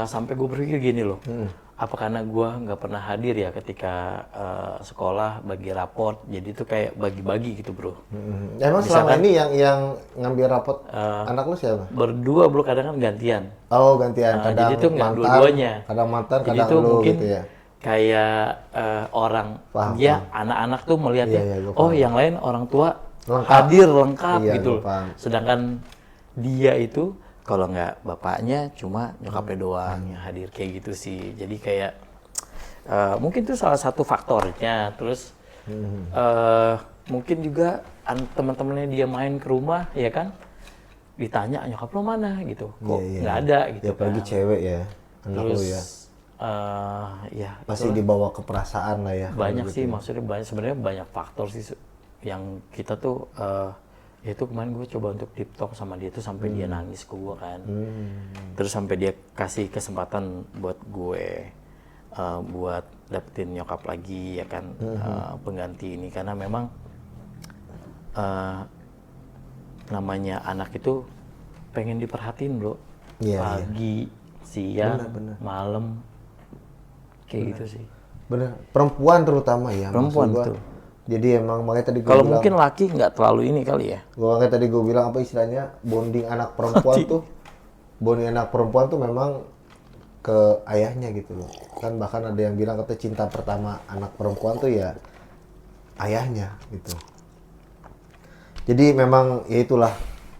sampai gue berpikir gini loh, apa karena gue nggak pernah hadir ya ketika sekolah bagi raport, jadi itu kayak bagi-bagi gitu, bro. Emang selama ini yang ngambil raport anak lu siapa? Berdua, bro, kadang kan gantian. Oh, gantian. Kadang jadi itu nggak mantan, dua-duanya. kadang mantan, Jadi kadang itu lu mungkin gitu ya. Kayak orang anak-anak tuh melihatnya, yang lain orang tua hadir lengkap gitu. Sedangkan dia itu kalau nggak bapaknya cuma nyokapnya doang yang hadir, kayak gitu sih. Jadi kayak mungkin itu salah satu faktornya. Terus mungkin juga teman-temannya dia main ke rumah ya kan, ditanya nyokap lo mana gitu, kok nggak ada gitu. Ya apalagi cewek ya, anak terus, lu ya. Pasti pasti dibawa ke perasaan lah ya. Banyak sih, gitu. maksudnya sebenarnya banyak faktor sih yang kita tuh itu kemarin gue coba untuk deep talk sama dia tuh sampai dia nangis ke gue kan. Terus sampai dia kasih kesempatan buat gue buat dapetin nyokap lagi ya kan, pengganti ini, karena memang namanya anak itu pengen diperhatiin, bro. Pagi, siang, malam, kayak gitu sih. Bener, perempuan terutama ya. Perempuan tuh. Jadi emang makanya tadi gue kalau bilang, mungkin laki nggak terlalu ini kali ya. Makanya tadi gue bilang apa istilahnya bonding anak perempuan tuh boni anak perempuan tuh memang ke ayahnya gitu loh. Kan bahkan ada yang bilang katanya cinta pertama anak perempuan tuh ya ayahnya gitu. Jadi memang ya itulah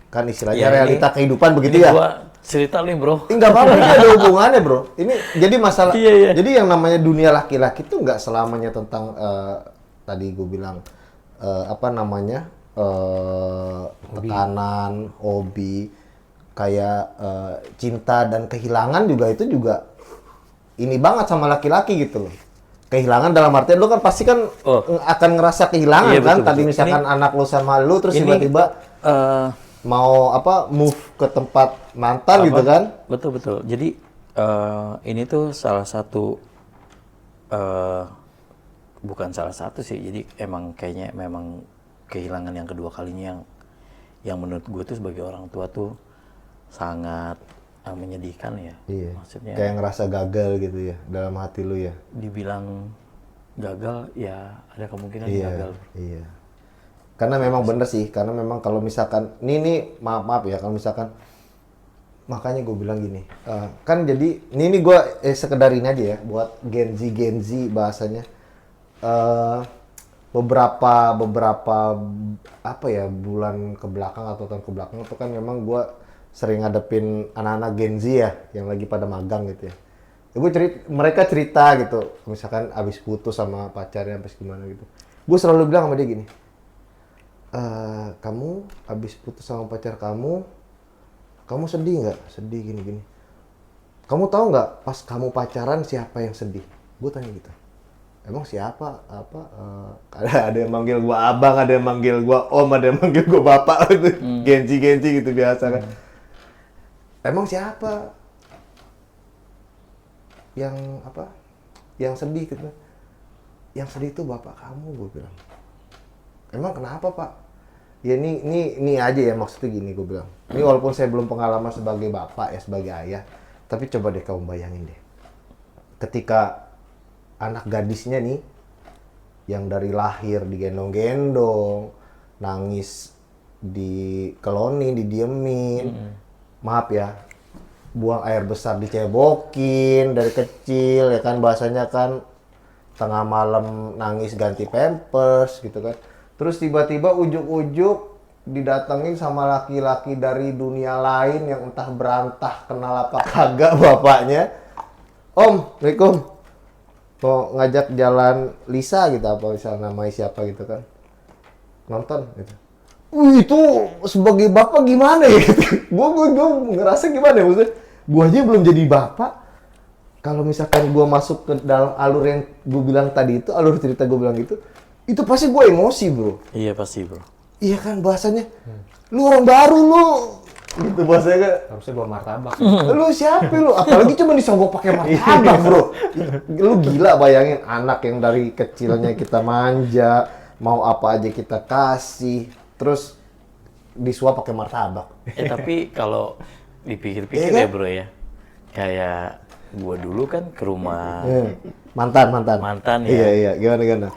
kan istilahnya Ya, ini- realita kehidupan begitu Ini ya. gua cerita nih bro. Enggak apa-apa, ini ada hubungannya bro. Ini jadi masalah. Iya, iya. Jadi yang namanya dunia laki-laki tuh nggak selamanya tentang tadi gue bilang apa namanya tekanan, hobi, kayak cinta dan kehilangan juga itu juga ini banget sama laki-laki gitu loh. Kehilangan dalam artian lu kan pasti kan Oh. akan ngerasa kehilangan Iya, kan. betul, Tadi betul. misalkan anak lu sama lu terus Ini, tiba-tiba eh, mau apa move ke tempat mantan gitu kan. betul. Jadi ini tuh salah satu bukan salah satu sih. Jadi emang kayaknya memang kehilangan yang kedua kalinya yang menurut gue tuh sebagai orang tua tuh sangat menyedihkan ya. Iya. Maksudnya Kayak ngerasa gagal gitu ya dalam hati lu ya. dibilang gagal ya ada kemungkinan Iya. gagal. Iya. Karena memang bener sih, karena memang kalau misalkan ini maaf ya kalau misalkan makanya gue bilang gini, kan jadi ini gue sekedar ini aja ya buat Gen Z bahasanya. Beberapa apa ya bulan ke belakang atau tahun ke belakang itu kan memang gue sering ngadepin anak-anak Gen Z ya yang lagi pada magang gitu ya. Mereka cerita gitu, misalkan abis putus sama pacarnya, abis gimana gitu. Gue selalu bilang sama dia gini, kamu abis putus sama pacar kamu sedih nggak? Sedih gini. Kamu tahu nggak pas kamu pacaran siapa yang sedih? Gue tanya gitu. Emang siapa? Ada yang manggil gua abang, ada yang manggil gua om, ada yang manggil gua bapak gitu. Genji gitu biasa kan. Emang siapa yang yang sedih gitu? Yang sedih itu bapak kamu, gue bilang. Emang kenapa pak? Ya ini aja ya maksudnya gini gue bilang. Ini walaupun saya belum pengalaman sebagai bapak ya, sebagai ayah, tapi coba deh kamu bayangin deh. Ketika anak gadisnya nih yang dari lahir digendong-gendong, nangis di keloni, didiemin, maaf ya, buang air besar dicebokin dari kecil ya kan, bahasanya kan tengah malam nangis ganti pampers gitu kan. Terus tiba-tiba ujuk-ujuk didatengin sama laki-laki dari dunia lain yang entah berantah kenal apa kagak bapaknya. Om, Assalamualaikum. Mau ngajak jalan Lisa gitu apa misalnya namanya siapa gitu kan. Nonton gitu. Itu sebagai bapak gimana ya? Gua ngerasa gimana ya maksudnya? Gua aja belum jadi bapak. Kalau misalkan gua masuk ke dalam alur yang gua bilang tadi itu, alur cerita gua bilang gitu, itu pasti gua emosi, bro. Iya pasti bro. Iya kan bahasanya. Lu orang baru lu. Gitu bahasanya kan. Harusnya bawa martabak. Lu siapa lu? Apalagi cuma disogok pakai martabak, bro. Lu gila bayangin anak yang dari kecilnya kita manja, mau apa aja kita kasih, terus disuap pakai martabak. Tapi kalau dipikir-pikir Iya kan? ya bro ya, kayak gua dulu kan ke rumah Mantan. ya. Iya, gimana?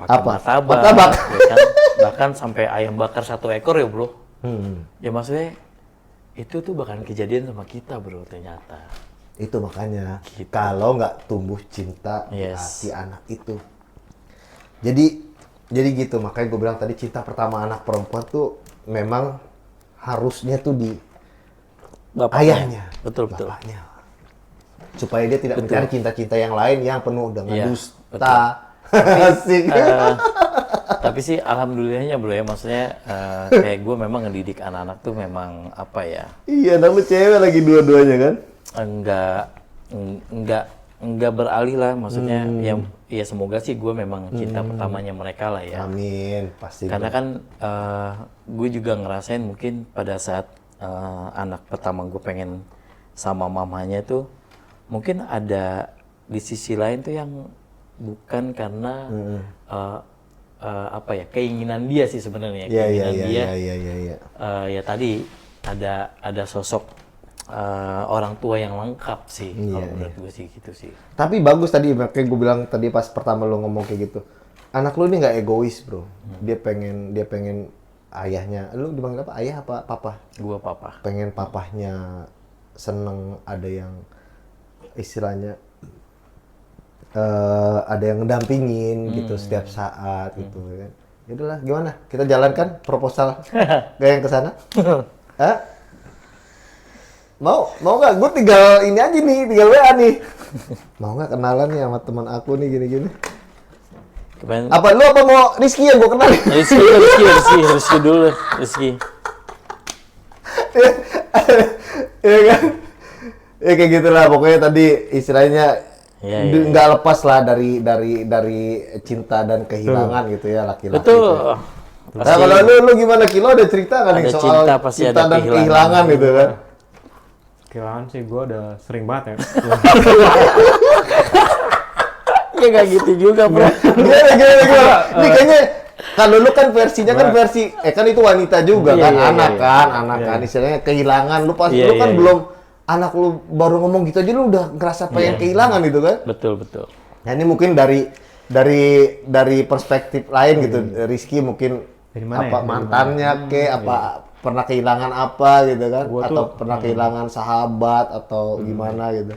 pakai martabak, ya kan? Bahkan sampai ayam bakar 1 ekor ya bro. Ya maksudnya itu tuh bakalan kejadian sama kita bro ternyata. Itu makanya Gitu. kalau nggak tumbuh cinta di Yes. hati anak itu. Jadi gitu makanya gue bilang tadi cinta pertama anak perempuan tuh memang harusnya tuh di Bapaknya. ayahnya, Betul. bapaknya. Supaya dia tidak mencari cinta-cinta yang lain yang penuh dengan Iya, dusta. Asik. Tapi sih alhamdulillahnya bro ya, maksudnya kayak gue memang ngedidik anak-anak tuh memang apa ya, Iya, nama cewek lagi dua-duanya kan? enggak beralih lah, maksudnya ya semoga sih gue memang cinta pertamanya mereka lah ya. Amin, pasti. Karena kan gue juga ngerasain mungkin pada saat anak pertama gue pengen sama mamanya tuh mungkin ada di sisi lain tuh yang bukan karena apa ya, keinginan dia sih sebenarnya. Iya. Ya tadi ada sosok orang tua yang lengkap sih kalau menurut gue sih gitu sih. Tapi bagus tadi, kayak gue bilang tadi pas pertama lu ngomong kayak gitu. Anak lu ini nggak egois, bro. Dia pengen ayahnya. Lu dipanggil apa? Ayah apa papa? Gua papa. Pengen papahnya seneng, ada yang istilahnya ada yang ngedampingin gitu setiap saat gitu kan. Yaudahlah, gimana? Kita jalankan proposal gak yang ke sana? Hah? Mau nggak? Gue tinggal ini aja nih, tinggal WA nih. Mau nggak kenalan nih sama teman aku nih gini-gini? Kemarin Apa lu apa mau Rizky yang gue kenalin? Rizky dulu, Rizky. Iya kan? Ya kayak gitulah pokoknya tadi istilahnya Iya, nggak lepas lah dari cinta dan kehilangan gitu ya laki-laki. Betul. Itu. Nah kalau lu gimana Kilo ada cerita kan nih Ada soal cinta, pasti cinta ada dan kehilangan gitu kan? Kehilangan sih gue udah sering banget ya. Ya nggak gitu juga, bro. Gimana? Ini kayaknya kalau lu kan versinya kan versi kan itu wanita juga Iya, kan, iya, anak iya. kan, anak kan istilahnya kehilangan. Lu pasti Iya, lu kan iya, belum anak lu baru ngomong gitu aja lu udah ngerasa pengen kehilangan gitu kan? Betul. Nah ini mungkin dari perspektif lain gitu, Rizky mungkin Dari mana apa ya? mantannya apa pernah kehilangan apa gitu kan? Gua Atau tuh, pernah kehilangan sahabat atau gimana gitu?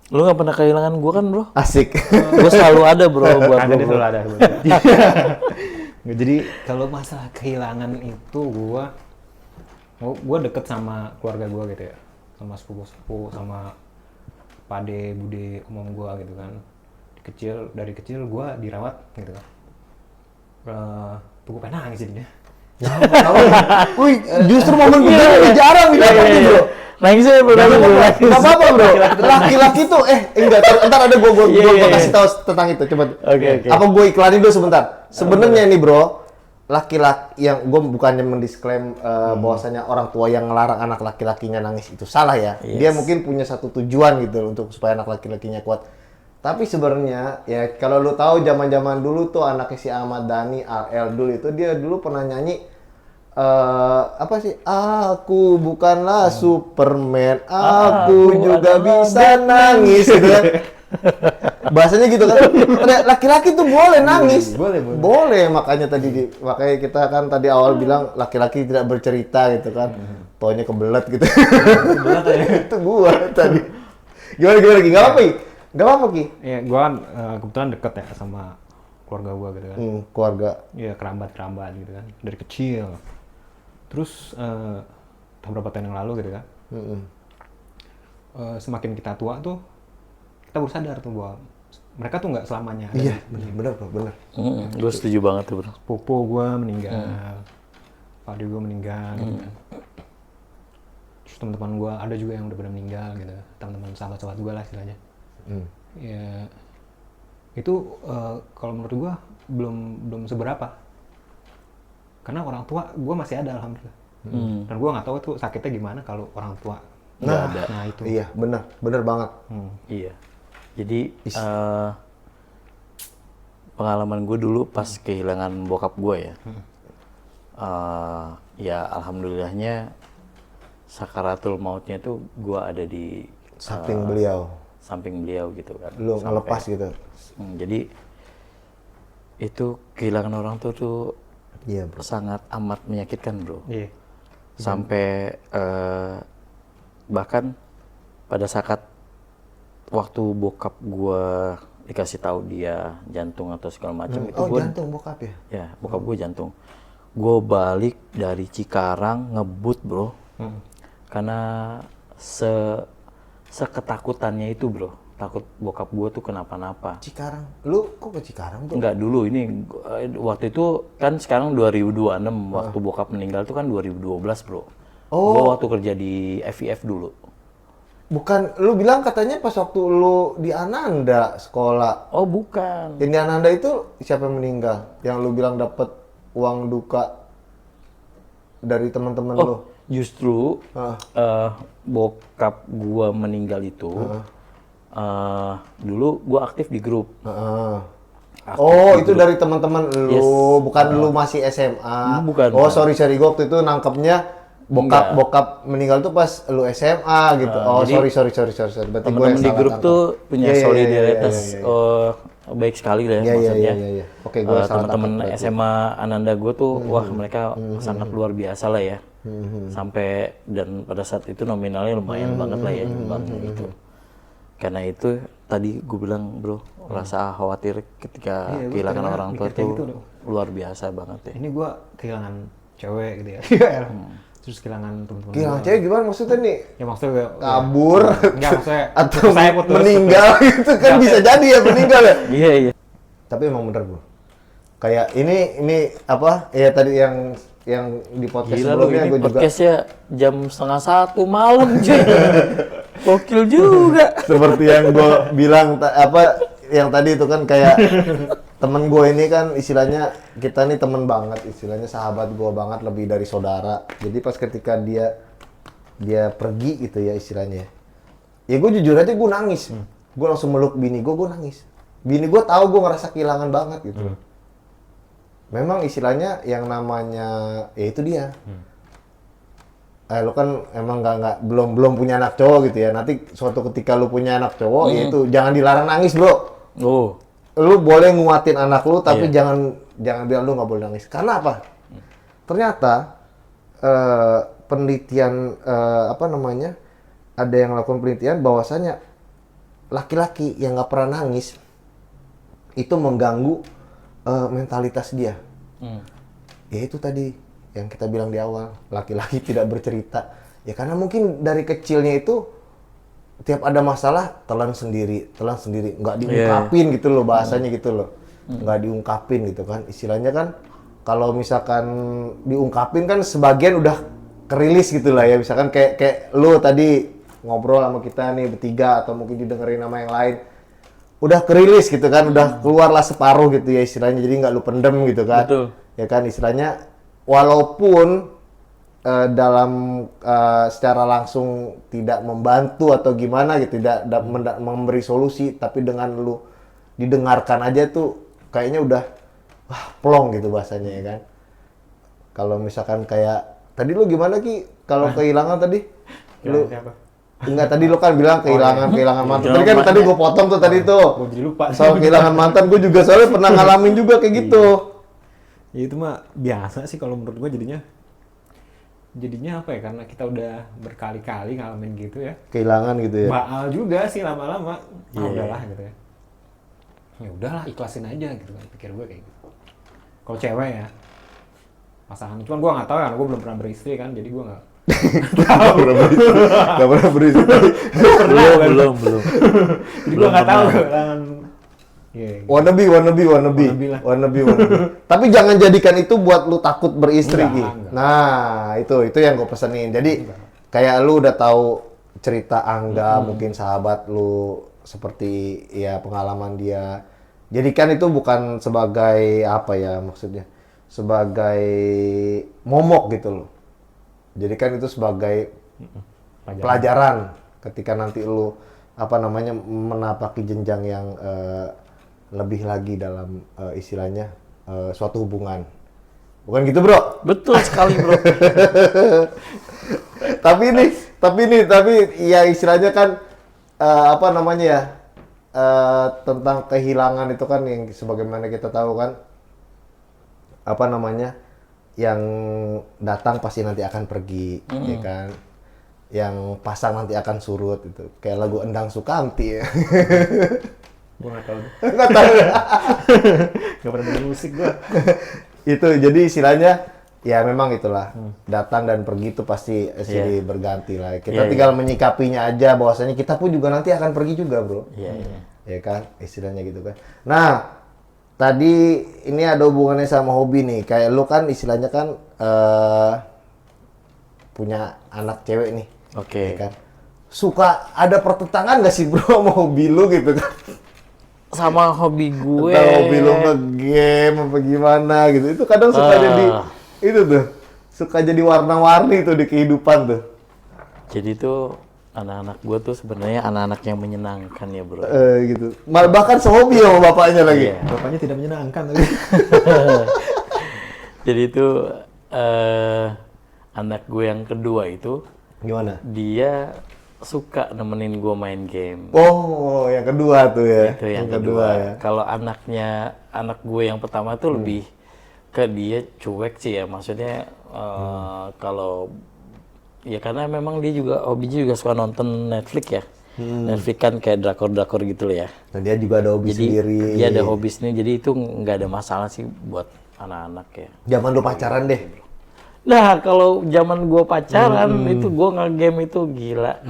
Lu nggak pernah kehilangan gua kan, bro? Asik. Gua selalu ada, bro, buat Ada lu, dia bro. selalu ada. Nggak, jadi kalau masalah kehilangan itu gue deket sama keluarga gue gitu ya, sama sepupu sama pade bude omong gue gitu kan. Dari kecil gue dirawat gitu kan. Tuh gue pengen nangis jadinya. Wih, justru momen begini ini jarang didapati bro. Nangis aja, bro. Nangis, bro. Nggak apa-apa bro. Laki-laki tuh, enggak. Ntar ada gue Iya. kasih tahu tentang itu. Coba. Oke. Apa gue iklanin dulu sebentar. Sebenarnya nih bro, laki-laki yang gue bukannya mendisklaim bahwasanya orang tua yang ngelarang anak laki-lakinya nangis itu salah ya. Yes. Dia mungkin punya satu tujuan gitu untuk supaya anak laki-lakinya kuat. Tapi sebenarnya ya kalau lu tahu zaman-zaman dulu tuh anaknya si Ahmad Dhani, RL dulu itu dia dulu pernah nyanyi apa sih? Aku bukanlah Superman, aku juga bisa nangis gitu kan. Bahasanya gitu kan. Laki-laki tuh boleh nangis. Boleh, makanya makanya kita kan tadi awal bilang laki-laki tidak bercerita gitu kan. Taunya kebelet gitu. Kebelet ya. Itu gua tadi. Gimana Ki? Enggak apa-apa, Ki? Enggak apa-apa, Ki? Ya gue kan kebetulan deket ya sama keluarga gue gitu kan. Keluarga. Ya kerabat gitu kan, dari kecil. Terus beberapa tahun yang lalu gitu kan. Semakin kita tua tuh kita baru sadar tuh bahwa mereka tuh nggak selamanya ada. Iya, benar bro, benar. Gue setuju banget tuh, bro. Sepupu gue meninggal, adik gue meninggal gitu kan. Terus teman-teman gue ada juga yang udah pada meninggal gitu, teman-teman sahabat-sahabat gue lah istilahnya. Ya itu kalau menurut gue belum seberapa, karena orang tua gue masih ada alhamdulillah. Dan gue nggak tahu tuh sakitnya gimana kalau orang tua nggak ada. Nah itu. Iya, benar banget. Iya. Jadi pengalaman gue dulu pas kehilangan bokap gue ya, ya alhamdulillahnya sakaratul mautnya tuh gue ada di Samping beliau gitu kan. lu ngelepas gitu. Jadi itu kehilangan orang tua tuh Iya bro. sangat amat menyakitkan, bro. Iya. Sampai bahkan pada saat waktu bokap gua dikasih tahu dia jantung atau segala macam itu gua Jantung bokap ya? ya bokap gua jantung. Gua balik dari Cikarang ngebut, bro. Karena seketakutannya itu, bro. Takut bokap gua tuh kenapa-napa. Cikarang. Lu kok ke Cikarang bro? Enggak, dulu ini waktu itu kan sekarang 2026 waktu bokap meninggal tuh kan 2012, bro. Gua waktu kerja di FIF dulu. Bukan, lu bilang katanya pas waktu lu di Ananda sekolah. Oh, bukan. Yang di Ananda itu siapa yang meninggal? Yang lu bilang dapat uang duka dari teman-teman lu. Justru bokap gua meninggal itu dulu gua aktif di grup. Itu dari teman-teman lu, Yes. bukan lu masih SMA. Bukan. Sorry, gua waktu itu nangkepnya bokap meninggal tuh pas lu SMA gitu. Jadi Sorry. Berarti gua Teman-teman yang di salah grup tangkap. tuh punya Iya, solidaritas iya. baik sekali lah ya, Iya, maksudnya. iya. Oke, gua salah Teman-teman tangkap berarti. SMA Ananda gue tuh, wah mereka sangat luar biasa lah ya. Sampai dan pada saat itu nominalnya lumayan banget lah ya nyumbang gitu. Karena itu tadi gue bilang bro, rasa khawatir ketika Iya, gua kehilangan ternyata orang tua mikir kayak tuh gitu, bro. luar biasa banget ya. Ini gua kehilangan cewek gitu ya. Terus kehilangan teman-teman. Gila, gua. cewek gimana maksudnya nih? Ya maksudnya gue Kabur enggak maksudnya atau saya putus. meninggal gitu kan bisa jadi ya meninggal ya. Iya iya. Tapi emang bener bro. Kayak ini apa? Ya tadi yang di podcast Gila lu sebelumnya ini gue juga podcastnya jam 1:30 malam cuy. Gokil juga. seperti yang gue bilang apa yang tadi itu kan kayak temen gue ini kan istilahnya kita nih temen banget, istilahnya sahabat gue banget, lebih dari saudara. Jadi pas ketika dia pergi gitu ya istilahnya, ya gue jujur aja gue nangis. Gue langsung meluk bini gue nangis. Bini gue tahu gue ngerasa kehilangan banget gitu. Memang istilahnya yang namanya ya itu dia. Lu kan emang belum punya anak cowok gitu ya. Nanti suatu ketika lu punya anak cowok, ya itu jangan dilarang nangis bro. Oh. Lu boleh nguatin anak lu, tapi jangan bilang lu nggak boleh nangis. Karena apa? Ternyata penelitian apa namanya? Ada yang lakukan penelitian bahwasanya laki-laki yang nggak pernah nangis itu mengganggu mentalitas dia. Ya itu tadi yang kita bilang di awal, laki-laki tidak bercerita. Ya karena mungkin dari kecilnya itu tiap ada masalah telan sendiri, nggak diungkapin gitu loh bahasanya gitu loh. Nggak diungkapin gitu kan. Istilahnya kan kalau misalkan diungkapin kan sebagian udah kerilis gitu lah ya. Misalkan kayak lu tadi ngobrol sama kita nih bertiga atau mungkin didengerin sama yang lain. Udah kerilis gitu kan, udah keluarlah separuh gitu ya istilahnya. Jadi nggak lu pendem gitu kan. Betul. Ya kan istilahnya walaupun dalam secara langsung tidak membantu atau gimana gitu, tidak memberi solusi, tapi dengan lu didengarkan aja tuh kayaknya udah wah plong gitu bahasanya ya kan. Kalau misalkan kayak tadi lu gimana Ki? Kalau kehilangan tadi lu siapa? enggak, tadi lu kan bilang kehilangan mantan. Tadi kan Kehilangan tadi gua potong tuh tadi tuh. Gua jadi lupa. Soal kehilangan mantan gua juga soalnya pernah ngalamin juga kayak gitu. Ya itu mah biasa sih kalau menurut gua jadinya apa ya, karena kita udah berkali-kali ngalamin gitu ya. Kehilangan gitu ya. Baal juga sih lama-lama. Udahlah gitu ya. Ya udahlah ikhlasin aja gitu kan, pikir gue kayak gitu. Kalau cewek ya pasangan, cuman gue nggak tahu kan, gue belum pernah beristri kan, jadi gue nggak Gak pernah berisi. Belum. jadi gue nggak tahu kehilangan. Yeah, gitu. Wannabe. Tapi jangan jadikan itu buat lu takut beristri. Enggak. Nah, itu yang gue pesenin. Jadi kayak lu udah tahu cerita Angga, mungkin sahabat lu seperti ya pengalaman dia. Jadikan itu bukan sebagai apa ya maksudnya? Sebagai momok gitu loh. Jadikan itu sebagai pelajaran ketika nanti lu apa namanya menapaki jenjang yang lebih lagi dalam istilahnya suatu hubungan. Bukan gitu, Bro? Betul sekali, bro. tapi ya istilahnya kan apa namanya ya? Tentang kehilangan itu kan yang sebagaimana kita tahu kan apa namanya? Yang datang pasti nanti akan pergi, ya kan? Yang pasang nanti akan surut itu. Kayak lagu Endang Sukamti ya. Gue nggak tahu. Nggak tahu. Nggak pernah dengar musik gue. Itu jadi istilahnya ya memang itulah datang dan pergi itu pasti silih berganti lah. Kita tinggal menyikapinya aja bahwasanya kita pun juga nanti akan pergi juga, bro. Iya. Ya kan, istilahnya gitu kan. Nah, tadi ini ada hubungannya sama hobi nih. Kayak lu kan istilahnya kan punya anak cewek nih. Oke. Ya kan? Suka ada pertentangan nggak sih bro sama hobi lu gitu kan? Sama hobi gue. Atau hobi lu nge-game apa gimana gitu. Itu kadang suka jadi itu tuh. Suka jadi warna-warni tuh di kehidupan tuh. Jadi tuh anak-anak gue tuh sebenarnya anak-anak yang menyenangkan ya bro. Gitu. Bahkan sehobi sama bapaknya lagi. Iya. Bapaknya tidak menyenangkan tapi. Jadi itu anak gue yang kedua itu Gimana? dia suka nemenin gue main game. Oh, yang kedua tuh ya. Itu yang kedua. ya. Kalau anak gue yang pertama tuh lebih ke dia cuek sih ya, maksudnya Kalau ya karena memang dia juga hobinya juga suka nonton Netflix ya. Netflix kan kayak drakor-drakor gitu loh ya. Nah, dia juga ada hobi Jadi sendiri. dia ada hobi sendiri, jadi itu nggak ada masalah sih buat anak-anak ya. Zaman lu pacaran deh. Nah kalau zaman gua pacaran itu gua nge-game itu gila.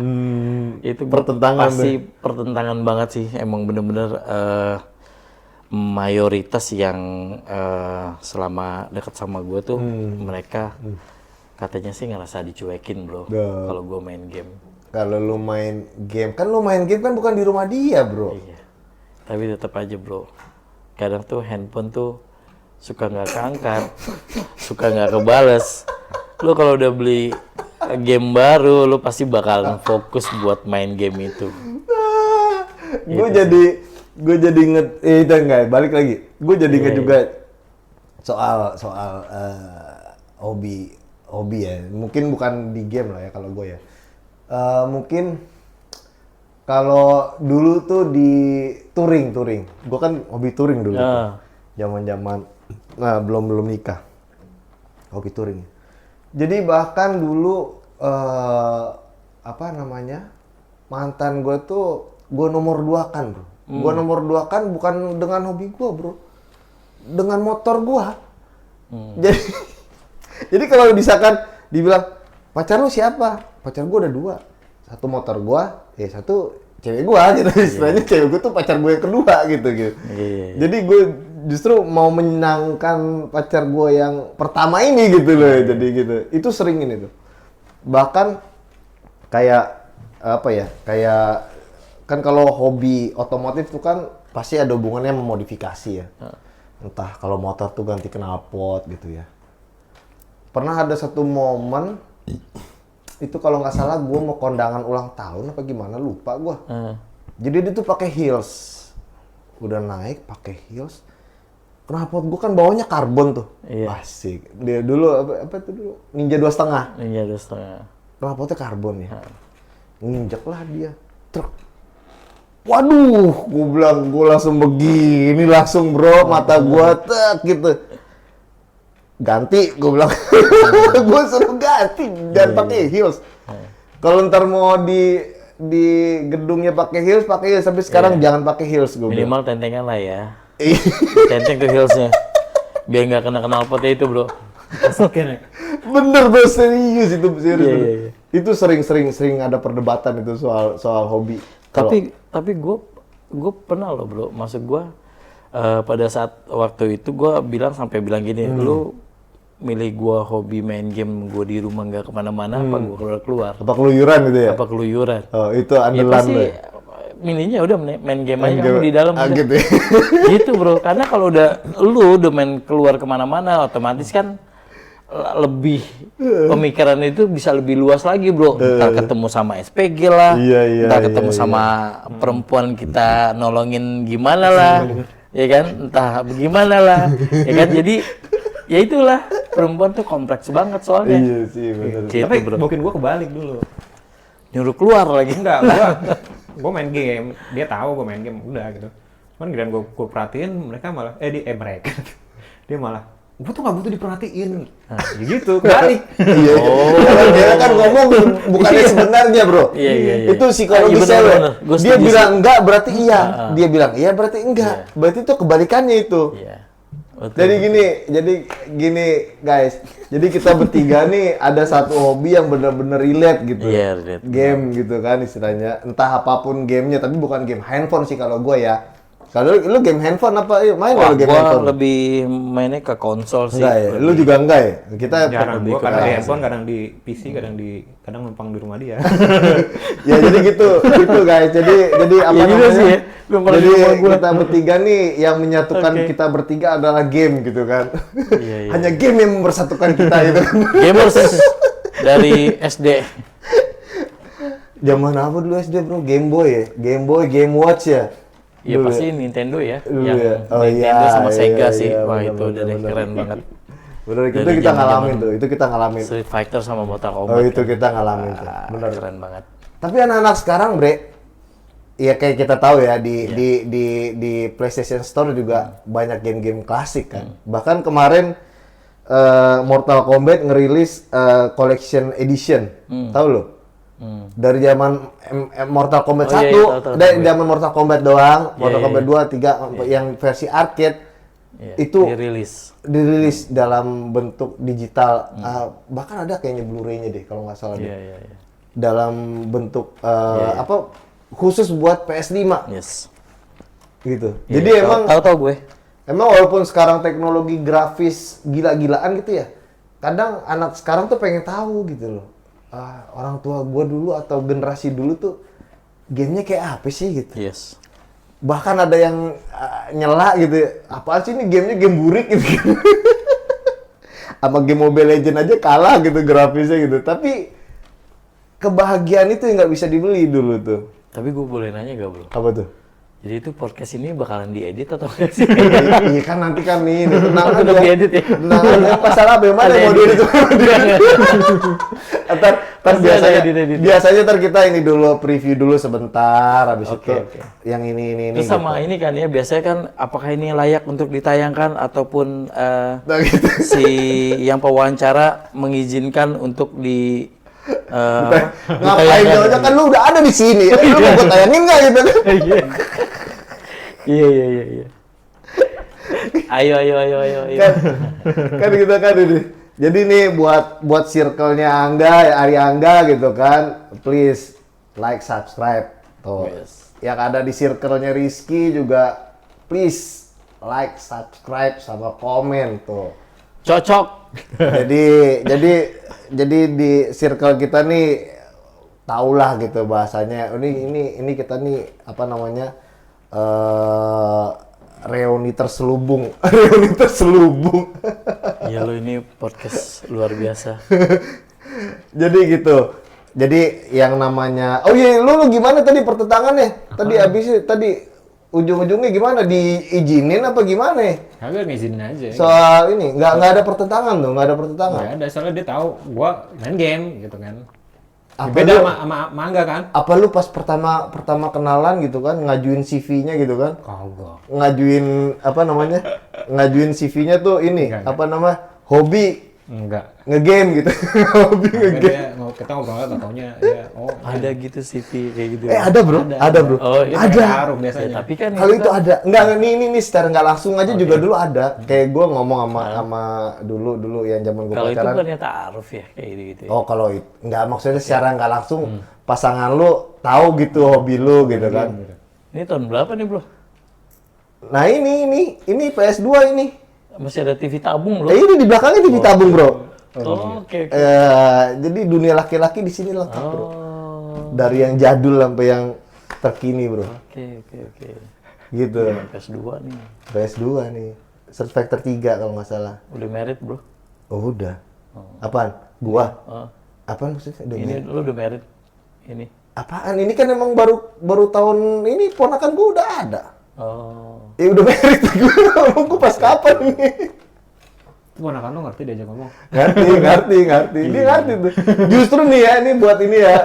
Itu gua Pertentangan pasti pertentangan banget sih. Emang bener-bener mayoritas yang selama dekat sama gua tuh mereka katanya sih ngerasa dicuekin bro. Duh. Kalau gua main game. Kalau lu main game, kan lu main game kan bukan di rumah dia, bro. Iya. Tapi tetap aja bro. Kadang tuh handphone tuh suka nggak keangkat, suka nggak kebales. Lu kalau udah beli game baru, lu pasti bakal fokus buat main game itu. Gue jadi inget, itu enggak, balik lagi. Gue jadi inget juga soal hobi ya. Mungkin bukan di game lah ya kalau gue ya. Mungkin kalau dulu tuh di touring. Gue kan hobi touring dulu. Zaman-zaman belum nikah. Hobi touring. Jadi bahkan dulu mantan gue tuh gue nomor 2 kan, bro. Gue nomor 2 kan bukan dengan hobi gue, bro. Dengan motor gue. Jadi kalau misalkan dibilang pacar lu siapa? Pacar gue ada 2. Satu motor gue, satu cewek gue gitu. Istilahnya cewek gue tuh pacar gue yang kedua gitu. Jadi gue justru mau menyenangkan pacar gue yang pertama ini gitu loh. Jadi gitu. Itu sering ini tuh. Bahkan kayak kayak kan kalau hobi otomotif tuh kan pasti ada hubungannya sama modifikasi ya. Entah kalau motor tuh ganti knalpot gitu ya. Pernah ada satu momen itu kalau nggak salah gue mau kondangan ulang tahun apa gimana lupa gue. Jadi dia tuh pakai heels, udah naik pakai heels. Knalpot gue kan bawahnya karbon tuh, asik. Dia dulu apa itu dulu Ninja 2,5. Ninja 2,5. Knalpotnya karbon ya. Nginjek lah dia, truk. Waduh, gue bilang gue langsung begini langsung bro, mata gue tek gitu. Ganti, gue bilang, gue suruh ganti dan pakai heels. Kalau ntar mau di gedungnya pakai heels, tapi sekarang jangan pakai heels gue. Minimal tentengan lah ya. Tenteng tuh heelsnya, biar nggak kena knalpotnya itu bro. Bener bro, serius itu serius. Itu sering ada perdebatan itu soal hobi. Tapi gue pernah loh bro, maksud gue pada saat waktu itu gue sampai bilang gini, lu milih gua hobi main game gua di rumah nggak kemana-mana, apa gua keluar? Apa keluyuran gitu ya? Apa keluyuran? Oh itu andalan lo. Milihnya udah main game aja di dalam. Gitu ya? Gitu bro, karena kalau lu udah main keluar kemana-mana, otomatis kan lebih pemikiran itu bisa lebih luas lagi bro. Ntar ketemu sama SPG lah, ntar ketemu sama perempuan kita nolongin gimana lah, ya kan? Entah bagaimana lah, ya kan? Jadi ya itulah, perempuan tuh kompleks banget soalnya. Iya sih, bener. Gitu, tapi bro. mungkin gue kebalik dulu. Nyuruh keluar lagi. Enggak, gue main game. Dia tahu gue main game, udah gitu. Cuman giliran gue perhatiin, mereka malah, mereka. Dia malah, gue tuh gak butuh diperhatiin. Nah, ya gitu, kebalik. Iya. Dia kan ngomong bukannya sebenarnya bro. Iya. Itu psikologisnya loh. Dia bilang enggak, berarti iya. Dia bilang iya, berarti enggak. Berarti itu kebalikannya itu. Iya. Jadi gini guys, jadi kita bertiga nih ada satu hobi yang benar-benar relate gitu. Iya, relate. Game gitu kan istilahnya, entah apapun gamenya, tapi bukan game handphone sih kalau gue ya. Kalau lu game handphone apa? Main kalau game handphone? Gua lebih mainnya ke konsol sih. Enggak ya? Lu juga enggak ya? Kita jarang, gue kadang di handphone, kadang di PC, kadang numpang di rumah dia. Ya jadi gitu guys. Jadi apa namanya? Sih, ya? Jadi kita bertiga nih yang menyatukan kita bertiga adalah game gitu kan. Iya. Hanya game yang mempersatukan kita gitu kan. Gamers dari SD. Zaman apa dulu SD bro? Game Boy ya? Game Boy, Game Watch ya? Iya pasti Nintendo ya. Dulu ya? Oh, Nintendo sama Sega sih. Iya, Wah bener, itu udah bener. keren banget. Bener, itu Dari kita zaman-zaman ngalamin tuh. Itu kita ngalamin. Street Fighter sama Mortal Kombat. Oh itu kita ngalamin tuh. Bener. Keren banget. Tapi anak-anak sekarang bre, ya kayak kita tahu ya di PlayStation Store juga banyak game-game klasik kan. Bahkan kemarin Mortal Kombat ngerilis collection edition. Tahu lo? Dari zaman Mortal Kombat 1, iya, tahu. dari zaman Mortal Kombat doang, Mortal iya, Kombat 2, 3 yang versi arcade itu dirilis dalam bentuk digital. Bahkan ada kayaknya Blu-ray-nya deh kalau nggak salah deh. Iya. Dalam bentuk apa khusus buat PS5 Yes. gitu. Iya, Jadi emang tahu gue. emang walaupun sekarang teknologi grafis gila-gilaan gitu ya, kadang anak sekarang tuh pengen tahu gitu loh. Orang tua gua dulu atau generasi dulu tuh gamenya kayak apa sih gitu. Yes. Bahkan ada yang nyela gitu, apaan sih ini gamenya game burik gitu. Sama game Mobile Legend aja kalah gitu grafisnya gitu. Tapi kebahagiaan itu yang nggak bisa dibeli dulu tuh. Tapi gue boleh nanya gak bro? Apa tuh? Jadi itu podcast ini bakalan diedit atau enggak sih? Iya kan nanti kan ini tenang Udah aja. diedit ya? Tenang aja, masalah bagaimana Ada yang mau edit. diedit. Ntar Pasti ada edit. biasanya ntar kita ini dulu preview dulu sebentar, habis Oke. itu yang ini Terus sama ini kan ya, biasanya kan apakah ini layak untuk ditayangkan ataupun Nah, gitu. si yang pewawancara mengizinkan untuk di Ngapain aja kan lu udah ada di sini. Lu mau gue tayangin nggak gitu kan? Iya. Ayo. Kan kita kan ini. Jadi nih buat circle-nya Angga, Ari Angga gitu kan, please like, subscribe. Tuh. Yes. Yang ada di circle-nya Rizky juga please like, subscribe sama komen tuh. Cocok. Jadi di circle kita nih taulah gitu bahasanya. Ini kita nih apa namanya? Reuni terselubung. Reuni terselubung. Ya lo ini podcast luar biasa. Jadi gitu. Jadi yang namanya oh iya lu gimana tadi pertentangannya? Tadi ujung-ujungnya gimana, diizinin apa gimana ya? Kagak ngizinin aja. Soal ini nggak ada pertentangan tuh, nggak ada pertentangan. Nggak ada, soalnya dia tahu gua main game gitu kan. Apa Beda lu- sama Mangga kan? Apa lu pas pertama kenalan gitu kan ngajuin CV-nya gitu kan? Kagak. Ngajuin apa namanya? Ngajuin CV-nya tuh ini Enggak. apa nama? Hobi Enggak. ngegame gitu. Hobi Kagak ngegame. dia kita ngobrol nggak taunya ya Ada gitu CV kayak gitu. Ada bro, ada bro. Oh, iya. Ada. Taruh Ya, biasanya. tapi kan Kalau itu ada, enggak ini secara nggak langsung aja juga dulu ada. Kayak gue ngomong sama dulu yang zaman gue kalau itu pacaran. bukannya ta'aruf ya kayak gitu. Oh kalau itu nggak maksudnya secara nggak langsung pasangan lu tahu gitu hobi lu gitu kan. Ini tahun berapa nih bro? Nah ini PS2 ini. Masih ada TV tabung bro? Ini di belakangnya TV tabung bro. Oh, oke. Jadi dunia laki-laki di sini lengkap bro. Oh, Dari yang jadul sampai yang terkini bro. oke. Gitu. PS2 nih. PS2 nih. Street Fighter 3 kalau nggak salah. Udah married bro? Oh udah. Apaan? Gua? Oh. Apaan maksudnya? Udah Ini lu udah married? Ini? Apaan? Ini kan emang baru tahun ini ponakan gua udah ada. Oh. Ya udah merit gua pas kapan ini? Itu anak-anak lo ngerti diajak ngomong. Ngerti. Dia ngerti tuh. Justru nih ya, ini buat ini ya.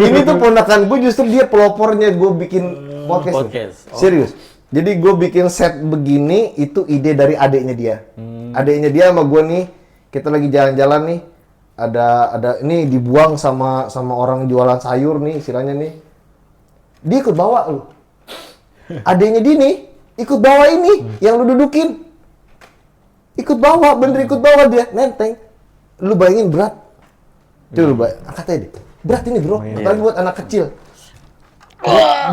Ini tuh ponakan gue justru dia pelopornya gue bikin podcast. podcast. Nih. Serius. Jadi gue bikin set begini itu ide dari adeknya dia. Adeknya dia sama gue nih, kita lagi jalan-jalan nih. Ada ini dibuang sama orang jualan sayur nih, istilahnya nih. Dia ikut bawa lu. Adeknya dia nih ikut bawa ini yang lu dudukin. Ikut bawa, bener ikut bawa dia, nenteng. Lu bayangin berat. Coba lu bayangin, angkat aja deh. Berat ini bro, apalagi buat anak kecil.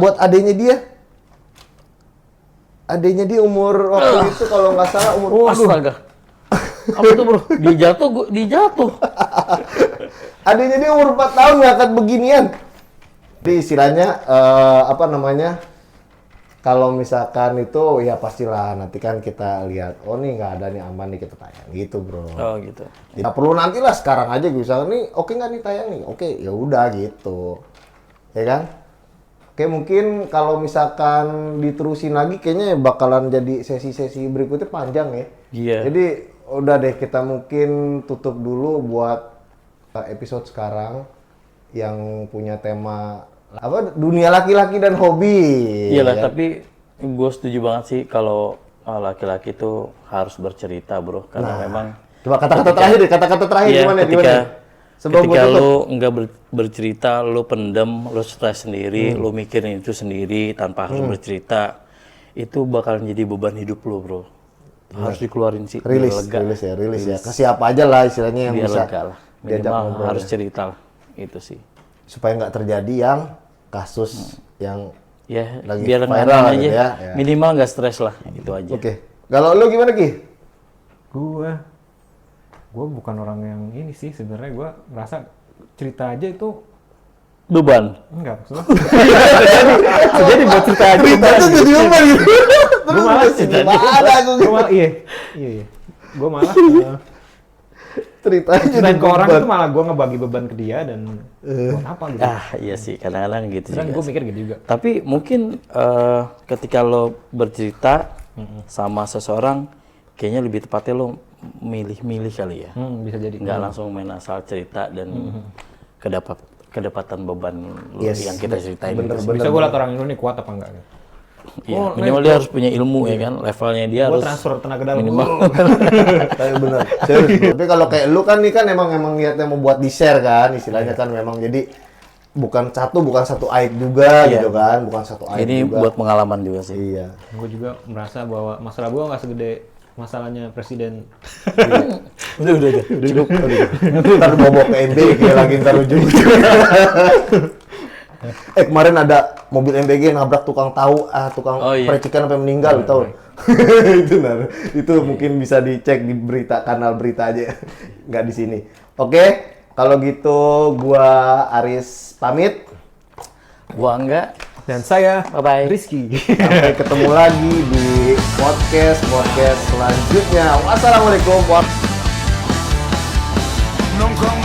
Buat adenya dia. Adenya dia umur waktu itu kalau nggak salah umur... Oh, astaga. Apa tuh bro? Dijatuh. Adenya dia umur 4 tahun ngangkat beginian. Jadi istilahnya, apa namanya, kalau misalkan itu ya pastilah nanti kan kita lihat, oh nih nggak ada nih aman nih kita tayang gitu bro. Oh gitu. Nggak perlu nanti lah sekarang aja gue misalnya nih oke nggak nih tayang nih, oke ya udah gitu, ya kan? Oke mungkin kalau misalkan diterusin lagi kayaknya bakalan jadi sesi-sesi berikutnya panjang ya. Iya. Jadi udah deh kita mungkin tutup dulu buat episode sekarang yang punya tema apa dunia laki-laki dan hobi. Iyalah, ya. tapi gue setuju banget sih kalau laki-laki tuh harus bercerita bro, karena memang Coba kata-kata terakhir deh, kata-kata terakhir Iya, gimana? ketika Sebelum ketika gua tutup. lu nggak bercerita, lu pendem, lu stres sendiri, lu mikirin itu sendiri tanpa harus bercerita, itu bakal jadi beban hidup lu, bro. Harus dikeluarin sih, biar lega. rilis ya. Kasih apa aja lah istilahnya yang Biar bisa lega lah. diajak Minimal ngobrol harus ya. cerita lah, itu sih. Supaya nggak terjadi yang kasus yang Ya, lagi biar viral nggak gitu aja. ya. Ya. Minimal nggak stres lah, itu aja. Oke. Kalau lu gimana Ki? Gue bukan orang yang ini sih sebenarnya. Gue merasa cerita aja itu Beban. enggak maksudnya. Jadi buat cerita aja. Itu jadi apa gitu? Gue malas Gimana aku Gue malah iya. Gue malah ceritanya jadi ceritain ke orang beban. itu malah gue ngebagi beban ke dia dan buat apa gitu. Iya sih, kadang-kadang gitu Dan juga. gue mikir gitu juga. Tapi mungkin ketika lo bercerita sama seseorang, kayaknya lebih tepatnya lo milih-milih kali ya. Bisa jadi. Nggak langsung main asal cerita dan kedapatan beban lo Yes. yang kita ceritain. Bener, gitu. Bisa gue liat orang ini kuat apa enggak gitu. Iya, minimal dia harus punya ilmu ya kan, levelnya dia Gue harus transfer tenaga dalam. minimal. Tapi bener. Serius. Tapi kalau kayak lu kan nih kan emang niatnya mau buat di share kan, istilahnya kan memang jadi bukan satu aib juga Iya. gitu kan, bukan satu aib Ini juga. buat pengalaman juga sih. Iya. Gue juga merasa bahwa masalah gue nggak segede masalahnya presiden. Udah. Cukup. Ntar bawa ke MBG lagi ntar ujung. Kemarin ada mobil MBG nabrak tukang tukang Oh, iya. percikan sampai meninggal, tahu? Itu mungkin bisa dicek di berita, kanal berita aja, nggak di sini. Oke, kalau gitu gua Aris pamit. Gua enggak. Dan saya Bye-bye. Rizky. Sampai ketemu lagi di podcast selanjutnya. Wassalamualaikum warahmatullahi wabarakatuh. Nongkrong